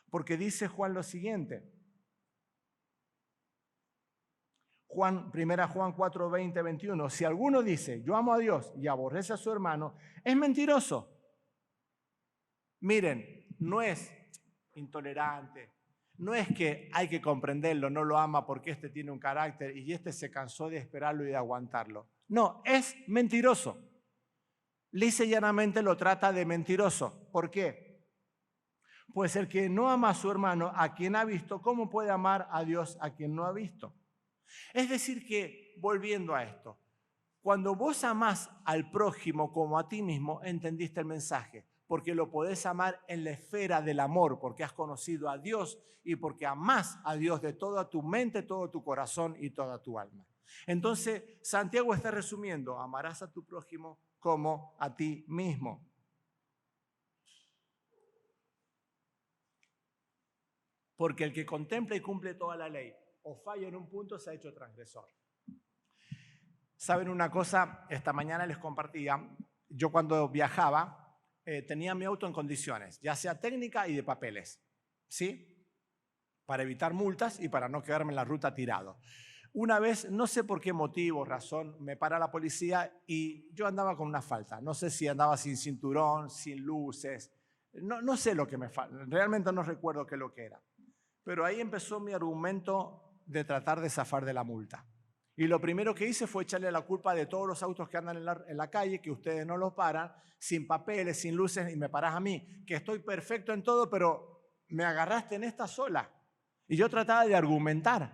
Porque dice Juan lo siguiente, 1 Juan 4, 20, 21, si alguno dice, yo amo a Dios y aborrece a su hermano, es mentiroso. Miren, no es intolerante, no es que hay que comprenderlo, no lo ama porque este tiene un carácter y este se cansó de esperarlo y de aguantarlo. No, es mentiroso. Lisa y llanamente lo trata de mentiroso. ¿Por qué? Pues el que no ama a su hermano, a quien ha visto, ¿cómo puede amar a Dios a quien no ha visto? Es decir que, volviendo a esto, cuando vos amás al prójimo como a ti mismo, entendiste el mensaje, porque lo podés amar en la esfera del amor, porque has conocido a Dios y porque amás a Dios de toda tu mente, todo tu corazón y toda tu alma. Entonces, Santiago está resumiendo, amarás a tu prójimo como a ti mismo. Porque el que contempla y cumple toda la ley o falla en un punto se ha hecho transgresor. ¿Saben una cosa? Esta mañana les compartía, yo cuando viajaba tenía mi auto en condiciones, ya sea técnica y de papeles, ¿sí? Para evitar multas y para no quedarme en la ruta tirado. Una vez, no sé por qué motivo, razón, me para la policía y yo andaba con una falta. No sé si andaba sin cinturón, sin luces, no sé lo que me falta, realmente no recuerdo qué es lo que era. Pero ahí empezó mi argumento de tratar de zafar de la multa. Y lo primero que hice fue echarle la culpa de todos los autos que andan en la calle, que ustedes no los paran, sin papeles, sin luces, y me parás a mí, que estoy perfecto en todo, pero me agarraste en esta sola. Y yo trataba de argumentar.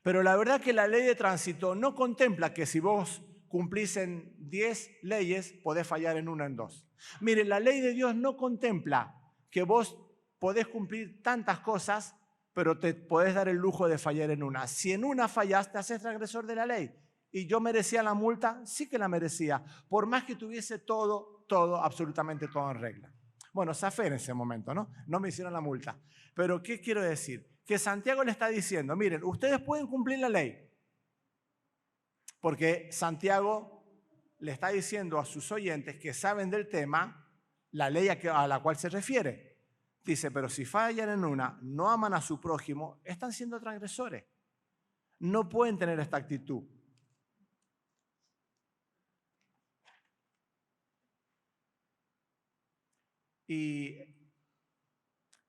Pero la verdad que la ley de tránsito no contempla que si vos cumplís en 10 leyes, podés fallar en una, en dos. Mire, la ley de Dios no contempla que vos podés cumplir tantas cosas, pero te podés dar el lujo de fallar en una. Si en una fallás, te haces transgresor de la ley. Y yo merecía la multa, sí que la merecía, por más que tuviese todo, absolutamente todo en regla. Bueno, zafé en ese momento, ¿no? No me hicieron la multa. Pero ¿qué quiero decir? Que Santiago le está diciendo, miren, ustedes pueden cumplir la ley. Porque Santiago le está diciendo a sus oyentes que saben del tema, la ley a la cual se refiere. Dice, pero si fallan en una, no aman a su prójimo, están siendo transgresores. No pueden tener esta actitud. Y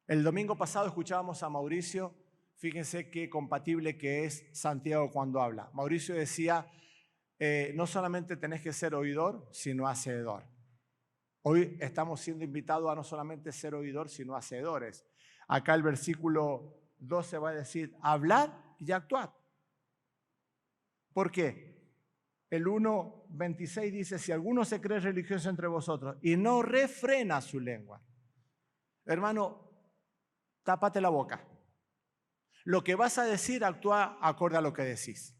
el domingo pasado escuchábamos a Mauricio, fíjense qué compatible que es Santiago cuando habla. Mauricio decía, no solamente tenés que ser oidor, sino hacedor. Hoy estamos siendo invitados a no solamente ser oidor, sino hacedores. Acá el versículo 12 va a decir, hablad y actuad. ¿Por qué? El 1:26 dice, si alguno se cree religioso entre vosotros y no refrena su lengua, hermano, tápate la boca. Lo que vas a decir, actúa acorde a lo que decís.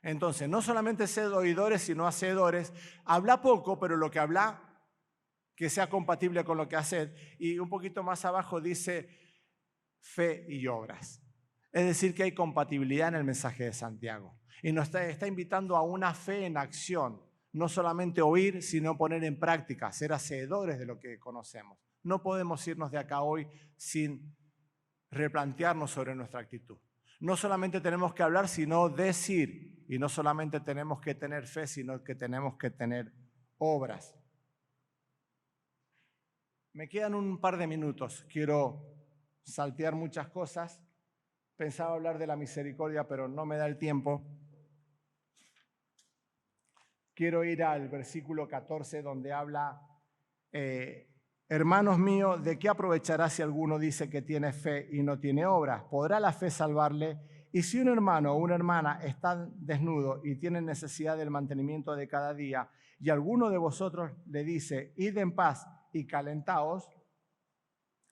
Entonces, no solamente ser oidores, sino hacedores. Habla poco, pero lo que habla, que sea compatible con lo que haces. Y un poquito más abajo dice fe y obras. Es decir, que hay compatibilidad en el mensaje de Santiago. Y nos está invitando a una fe en acción. No solamente oír, sino poner en práctica, ser hacedores de lo que conocemos. No podemos irnos de acá hoy sin replantearnos sobre nuestra actitud. No solamente tenemos que hablar, sino decir. Y no solamente tenemos que tener fe, sino que tenemos que tener obras. Me quedan un par de minutos. Quiero saltear muchas cosas. Pensaba hablar de la misericordia, pero no me da el tiempo. Quiero ir al versículo 14, donde habla, hermanos míos, ¿de qué aprovechará si alguno dice que tiene fe y no tiene obras? ¿Podrá la fe salvarle? Y si un hermano o una hermana están desnudo y tienen necesidad del mantenimiento de cada día, y alguno de vosotros le dice, id en paz y calentaos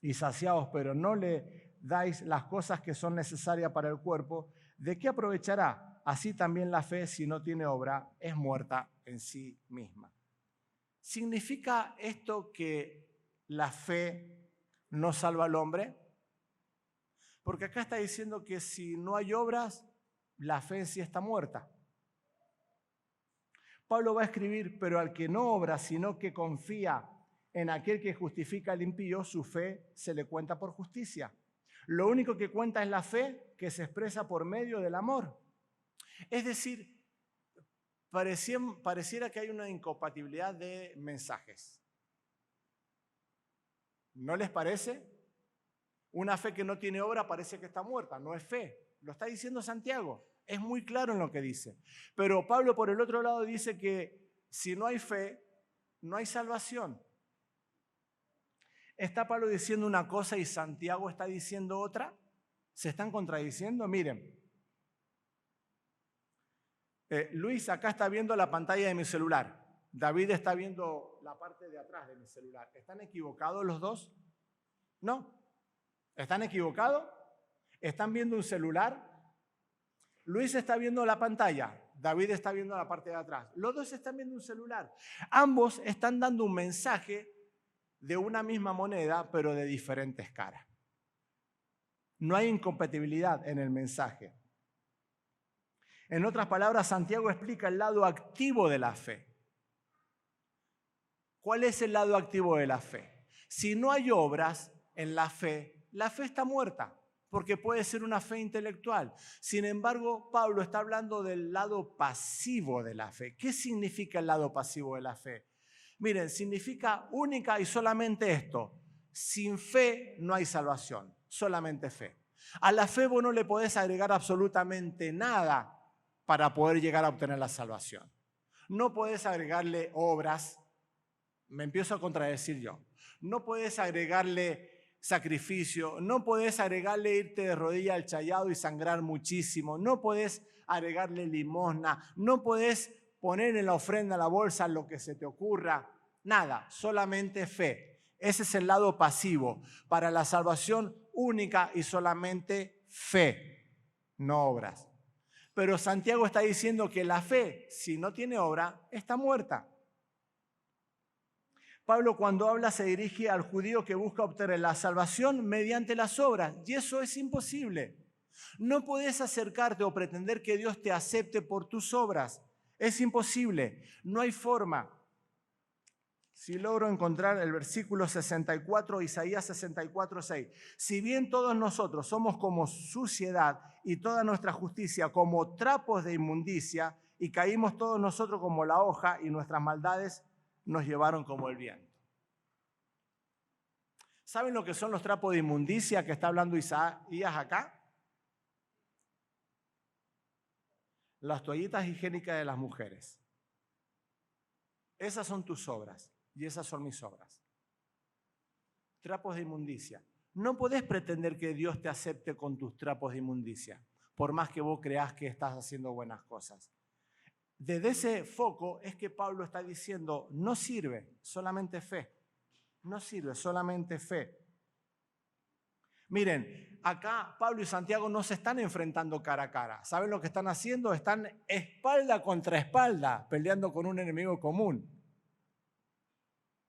y saciaos, pero no le dais las cosas que son necesarias para el cuerpo, ¿de qué aprovechará? Así también la fe, si no tiene obra, es muerta en sí misma. ¿Significa esto que la fe no salva al hombre? Porque acá está diciendo que si no hay obras, la fe en sí está muerta. Pablo va a escribir, pero al que no obra, sino que confía en aquel que justifica al impío, su fe se le cuenta por justicia. Lo único que cuenta es la fe que se expresa por medio del amor. Es decir, pareciera que hay una incompatibilidad de mensajes. ¿No les parece? Una fe que no tiene obra parece que está muerta, no es fe. Lo está diciendo Santiago, es muy claro en lo que dice. Pero Pablo por el otro lado dice que si no hay fe, no hay salvación. ¿Está Pablo diciendo una cosa y Santiago está diciendo otra? ¿Se están contradiciendo? Miren. Luis acá está viendo la pantalla de mi celular. David está viendo la parte de atrás de mi celular. ¿Están equivocados los dos? No. ¿Están equivocados? ¿Están viendo un celular? Luis está viendo la pantalla. David está viendo la parte de atrás. Los dos están viendo un celular. Ambos están dando un mensaje de una misma moneda, pero de diferentes caras. No hay incompatibilidad en el mensaje. En otras palabras, Santiago explica el lado activo de la fe. ¿Cuál es el lado activo de la fe? Si no hay obras en la fe está muerta, porque puede ser una fe intelectual. Sin embargo, Pablo está hablando del lado pasivo de la fe. ¿Qué significa el lado pasivo de la fe? Miren, significa única y solamente esto. Sin fe no hay salvación, solamente fe. A la fe vos no le podés agregar absolutamente nada para poder llegar a obtener la salvación. No podés agregarle obras, me empiezo a contradecir yo. No podés agregarle sacrificio, no podés agregarle irte de rodilla al chayado y sangrar muchísimo, no podés agregarle limosna, no podés poner en la ofrenda, la bolsa, lo que se te ocurra, nada, solamente fe. Ese es el lado pasivo. Para la salvación única y solamente fe, no obras. Pero Santiago está diciendo que la fe, si no tiene obra, está muerta. Pablo cuando habla se dirige al judío que busca obtener la salvación mediante las obras, y eso es imposible. No podés acercarte o pretender que Dios te acepte por tus obras. Es imposible, no hay forma. Si logro encontrar el versículo 64, Isaías 64, 6. Si bien todos nosotros somos como suciedad y toda nuestra justicia como trapos de inmundicia, y caímos todos nosotros como la hoja y nuestras maldades nos llevaron como el viento. ¿Saben lo que son los trapos de inmundicia que está hablando Isaías acá? Las toallitas higiénicas de las mujeres. Esas son tus obras y esas son mis obras. Trapos de inmundicia. No podés pretender que Dios te acepte con tus trapos de inmundicia, por más que vos creas que estás haciendo buenas cosas. Desde ese foco es que Pablo está diciendo, no sirve, solamente fe. No sirve, solamente fe. Miren, acá Pablo y Santiago no se están enfrentando cara a cara. ¿Saben lo que están haciendo? Están espalda contra espalda, peleando con un enemigo común.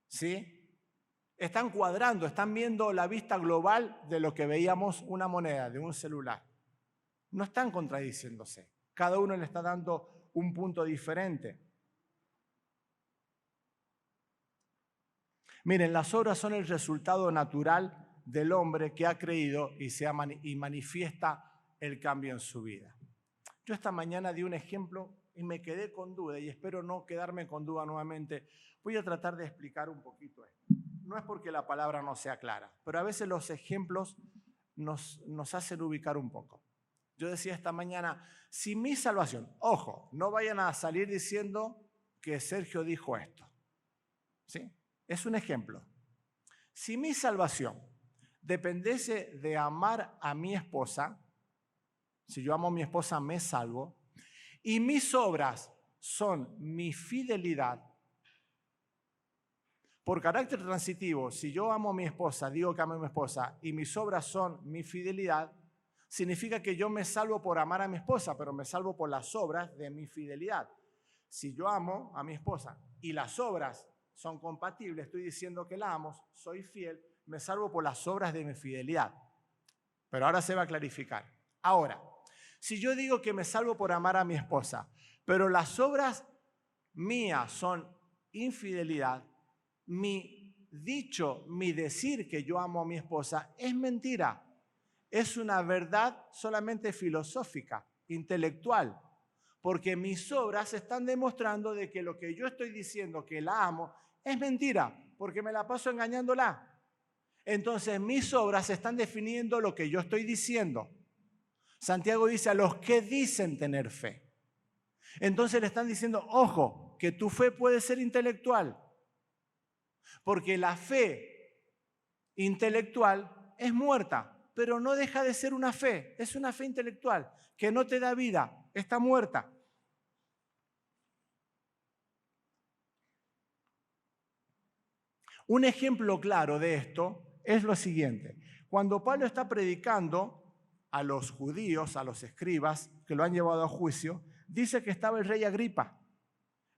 ¿Sí? Están cuadrando, están viendo la vista global de lo que veíamos una moneda, de un celular. No están contradiciéndose. Cada uno le está dando un punto diferente. Miren, las obras son el resultado natural del hombre que ha creído y manifiesta el cambio en su vida. Yo esta mañana di un ejemplo y me quedé con duda y espero no quedarme con duda nuevamente. Voy a tratar de explicar un poquito esto. No es porque la palabra no sea clara, pero a veces los ejemplos nos hacen ubicar un poco. Yo decía esta mañana, si mi salvación, ojo, no vayan a salir diciendo que Sergio dijo esto. ¿Sí? Es un ejemplo. Si mi salvación dependiese de amar a mi esposa, si yo amo a mi esposa me salvo, y mis obras son mi fidelidad, Por carácter transitivo, si yo amo a mi esposa, digo que amo a mi esposa, y mis obras son mi fidelidad, significa que yo me salvo por amar a mi esposa, pero me salvo por las obras de mi fidelidad. Si yo amo a mi esposa y las obras son compatibles, estoy diciendo que la amo, soy fiel, me salvo por las obras de mi fidelidad. Pero ahora se va a clarificar. Ahora, si yo digo que me salvo por amar a mi esposa, pero las obras mías son infidelidad, mi dicho, mi decir que yo amo a mi esposa es mentira. Es una verdad solamente filosófica, intelectual, porque mis obras están demostrando de que lo que yo estoy diciendo que la amo es mentira, porque me la paso engañándola. Entonces mis obras están definiendo lo que yo estoy diciendo. Santiago dice a los que dicen tener fe. Entonces le están diciendo, ojo, que tu fe puede ser intelectual, porque la fe intelectual es muerta, pero no deja de ser una fe, es una fe intelectual que no te da vida, está muerta. Un ejemplo claro de esto es lo siguiente. Cuando Pablo está predicando a los judíos, a los escribas que lo han llevado a juicio, dice que estaba el rey Agripa.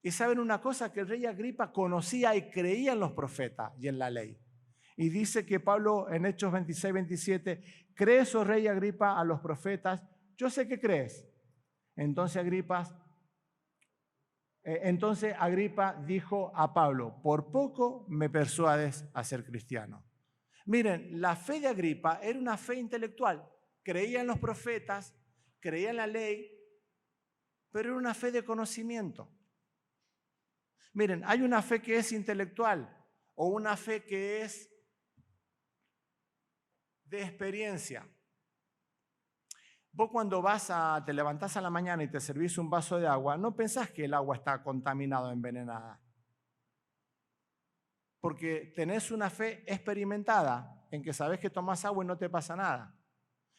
Y saben una cosa, que el rey Agripa conocía y creía en los profetas y en la ley. Y dice que Pablo en Hechos 26, 27, ¿crees, oh rey Agripa, a los profetas? Yo sé que crees. Entonces Agripa dijo a Pablo, por poco me persuades a ser cristiano. Miren, la fe de Agripa era una fe intelectual. Creía en los profetas, creía en la ley, pero era una fe de conocimiento. Miren, hay una fe que es intelectual o una fe que es de experiencia. Vos cuando te levantás a la mañana y te servís un vaso de agua, no pensás que el agua está contaminada o envenenada. Porque tenés una fe experimentada en que sabés que tomás agua y no te pasa nada.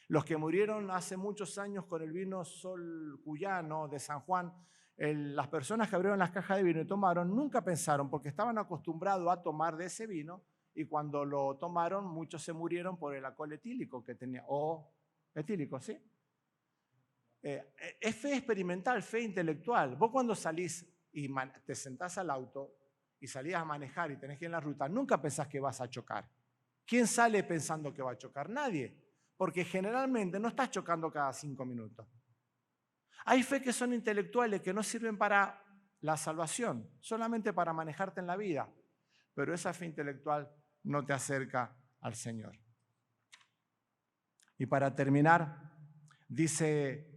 Los que murieron hace muchos años con el vino Sol Cuyano de San Juan, las personas que abrieron las cajas de vino y tomaron, nunca pensaron, porque estaban acostumbrados a tomar de ese vino, y cuando lo tomaron, muchos se murieron por el alcohol etílico que tenía, o etílico, ¿sí? Es fe experimental, fe intelectual. Vos cuando salís y te sentás al auto y salís a manejar y tenés que ir en la ruta, nunca pensás que vas a chocar. ¿Quién sale pensando que va a chocar? Nadie, porque generalmente no estás chocando cada 5 minutos. Hay fe que son intelectuales, que no sirven para la salvación, solamente para manejarte en la vida, pero esa fe intelectual no te acerca al Señor. Y para terminar, dice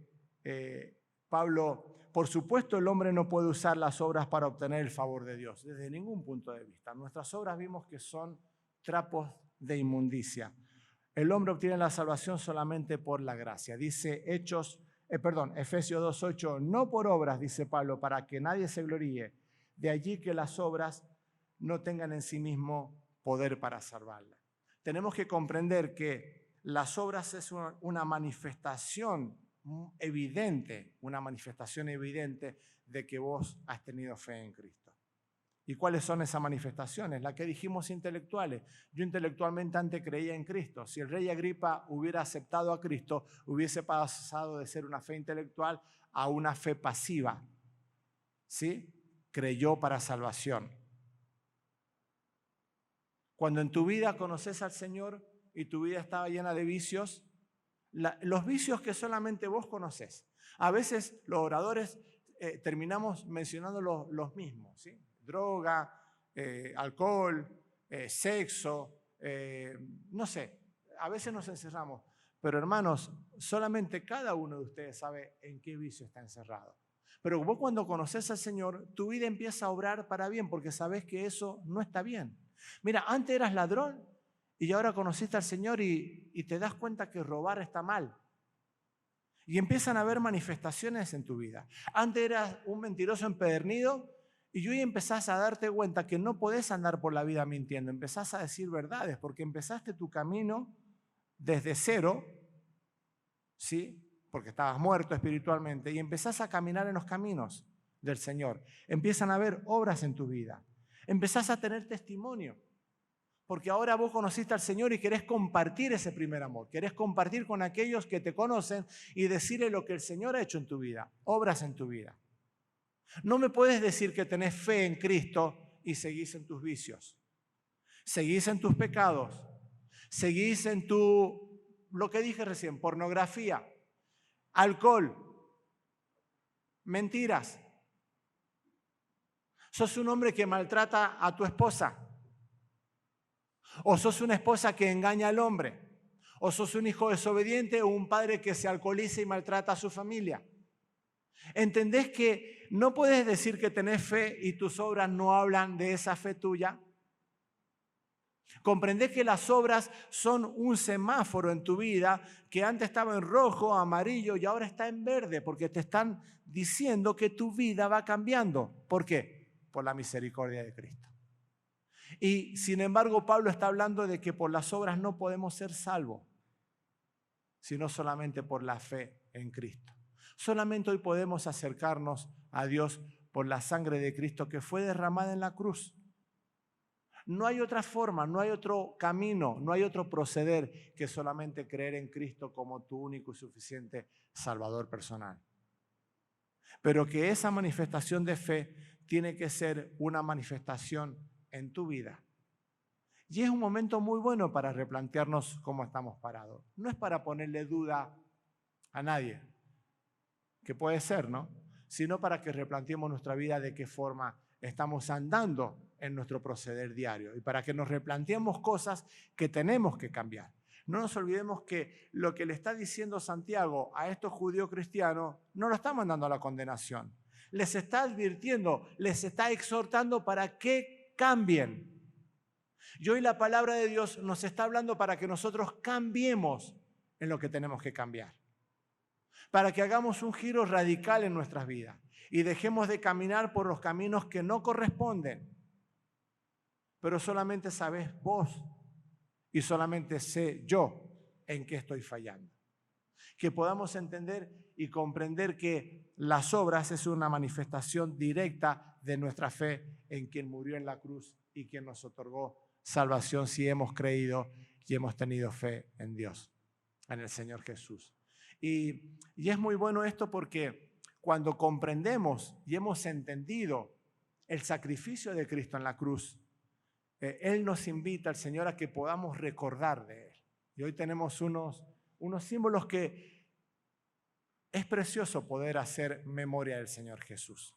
Pablo, por supuesto el hombre no puede usar las obras para obtener el favor de Dios, desde ningún punto de vista. Nuestras obras vimos que son trapos de inmundicia. El hombre obtiene la salvación solamente por la gracia. Dice Efesios 2:8, no por obras, dice Pablo, para que nadie se gloríe. De allí que las obras no tengan en sí mismo poder para salvarla. Tenemos que comprender que las obras es una manifestación evidente de que vos has tenido fe en Cristo. ¿Y cuáles son esas manifestaciones? Las que dijimos intelectuales. Yo intelectualmente antes creía en Cristo. Si el rey Agripa hubiera aceptado a Cristo, hubiese pasado de ser una fe intelectual a una fe pasiva. ¿Sí? Creyó para salvación. Cuando en tu vida conoces al Señor y tu vida estaba llena de vicios, los vicios que solamente vos conocés. A veces los oradores terminamos mencionando los mismos, ¿sí? Droga, alcohol, sexo, no sé, a veces nos encerramos. Pero hermanos, solamente cada uno de ustedes sabe en qué vicio está encerrado. Pero vos cuando conoces al Señor, tu vida empieza a obrar para bien porque sabés que eso no está bien. Mira, antes eras ladrón y ahora conociste al Señor y te das cuenta que robar está mal. Y empiezan a haber manifestaciones en tu vida. Antes eras un mentiroso empedernido y hoy empezás a darte cuenta que no podés andar por la vida mintiendo. Empezás a decir verdades porque empezaste tu camino desde cero, ¿sí? Porque estabas muerto espiritualmente y empezás a caminar en los caminos del Señor. Empiezan a haber obras en tu vida. Empezás a tener testimonio. Porque ahora vos conociste al Señor y querés compartir ese primer amor. Querés compartir con aquellos que te conocen y decirle lo que el Señor ha hecho en tu vida, obras en tu vida. No me puedes decir que tenés fe en Cristo y seguís en tus vicios. Seguís en tus pecados. Seguís en lo que dije recién, pornografía, alcohol, mentiras. Sos un hombre que maltrata a tu esposa. O sos una esposa que engaña al hombre. O sos un hijo desobediente o un padre que se alcoholiza y maltrata a su familia. ¿Entendés que no puedes decir que tenés fe y tus obras no hablan de esa fe tuya? ¿Comprendés que las obras son un semáforo en tu vida que antes estaba en rojo, amarillo y ahora está en verde? Porque te están diciendo que tu vida va cambiando. ¿Por qué? Por la misericordia de Cristo. Y sin embargo, Pablo está hablando de que por las obras no podemos ser salvos, sino solamente por la fe en Cristo. Solamente hoy podemos acercarnos a Dios por la sangre de Cristo que fue derramada en la cruz. No hay otra forma, no hay otro camino, no hay otro proceder que solamente creer en Cristo como tu único y suficiente Salvador personal. Pero que esa manifestación de fe tiene que ser una manifestación en tu vida. Y es un momento muy bueno para replantearnos cómo estamos parados. No es para ponerle duda a nadie, que puede ser, ¿no? Sino para que replanteemos nuestra vida de qué forma estamos andando en nuestro proceder diario y para que nos replanteemos cosas que tenemos que cambiar. No nos olvidemos que lo que le está diciendo Santiago a estos judíos cristianos no lo está mandando a la condenación. Les está advirtiendo, les está exhortando para que cambien. Y hoy la palabra de Dios nos está hablando para que nosotros cambiemos en lo que tenemos que cambiar. Para que hagamos un giro radical en nuestras vidas y dejemos de caminar por los caminos que no corresponden. Pero solamente sabes vos y solamente sé yo en qué estoy fallando. Que podamos entender y comprender que las obras es una manifestación directa de nuestra fe en quien murió en la cruz y quien nos otorgó salvación si hemos creído y hemos tenido fe en Dios, en el Señor Jesús. Y es muy bueno esto porque cuando comprendemos y hemos entendido el sacrificio de Cristo en la cruz, Él nos invita, el Señor, a que podamos recordar de Él. Y hoy tenemos unos símbolos que es precioso poder hacer memoria del Señor Jesús.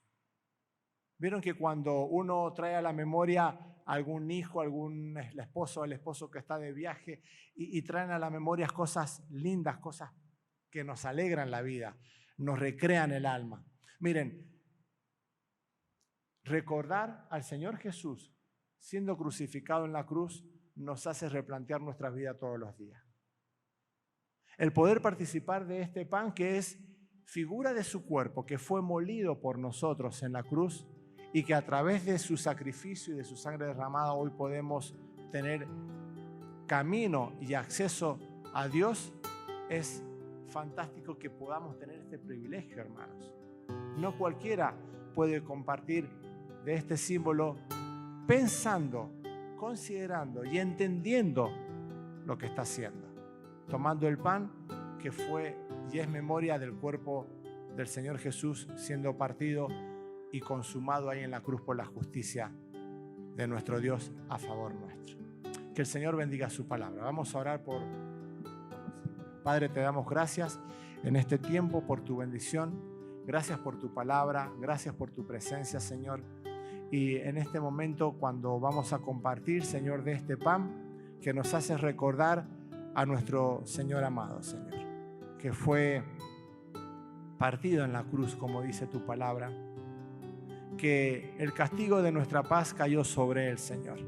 Vieron que cuando uno trae a la memoria a algún hijo, el esposo que está de viaje y traen a la memoria cosas lindas, cosas que nos alegran la vida, nos recrean el alma. Miren, recordar al Señor Jesús siendo crucificado en la cruz nos hace replantear nuestra vida todos los días. El poder participar de este pan que es figura de su cuerpo, que fue molido por nosotros en la cruz y que a través de su sacrificio y de su sangre derramada hoy podemos tener camino y acceso a Dios, es fantástico que podamos tener este privilegio, hermanos. No cualquiera puede compartir de este símbolo pensando, considerando y entendiendo lo que está haciendo. Tomando el pan que fue y es memoria del cuerpo del Señor Jesús siendo partido y consumado ahí en la cruz por la justicia de nuestro Dios a favor nuestro. Que el Señor bendiga su palabra. Vamos a orar por... Padre, te damos gracias en este tiempo por tu bendición. Gracias por tu palabra. Gracias por tu presencia, Señor. Y en este momento, cuando vamos a compartir, Señor, de este pan, que nos hace recordar a nuestro Señor amado, Señor, que fue partido en la cruz, como dice tu palabra, que el castigo de nuestra paz cayó sobre él, Señor,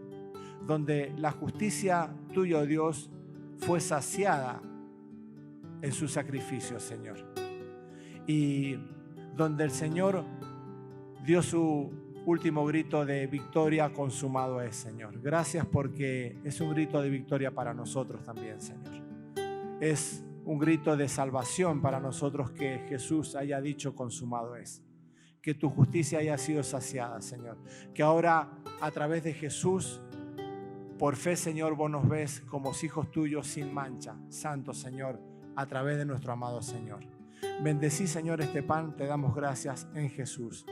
donde la justicia tuya, Dios, fue saciada en su sacrificio, Señor, y donde el Señor dio su último grito de victoria, consumado es, Señor. Gracias porque es un grito de victoria para nosotros también, Señor. Es un grito de salvación para nosotros que Jesús haya dicho consumado es. Que tu justicia haya sido saciada, Señor. Que ahora a través de Jesús. Por fe, Señor, vos nos ves como hijos tuyos sin mancha. Santo, Señor, a través de nuestro amado Señor. Bendecí, Señor, este pan. Te damos gracias en Jesús.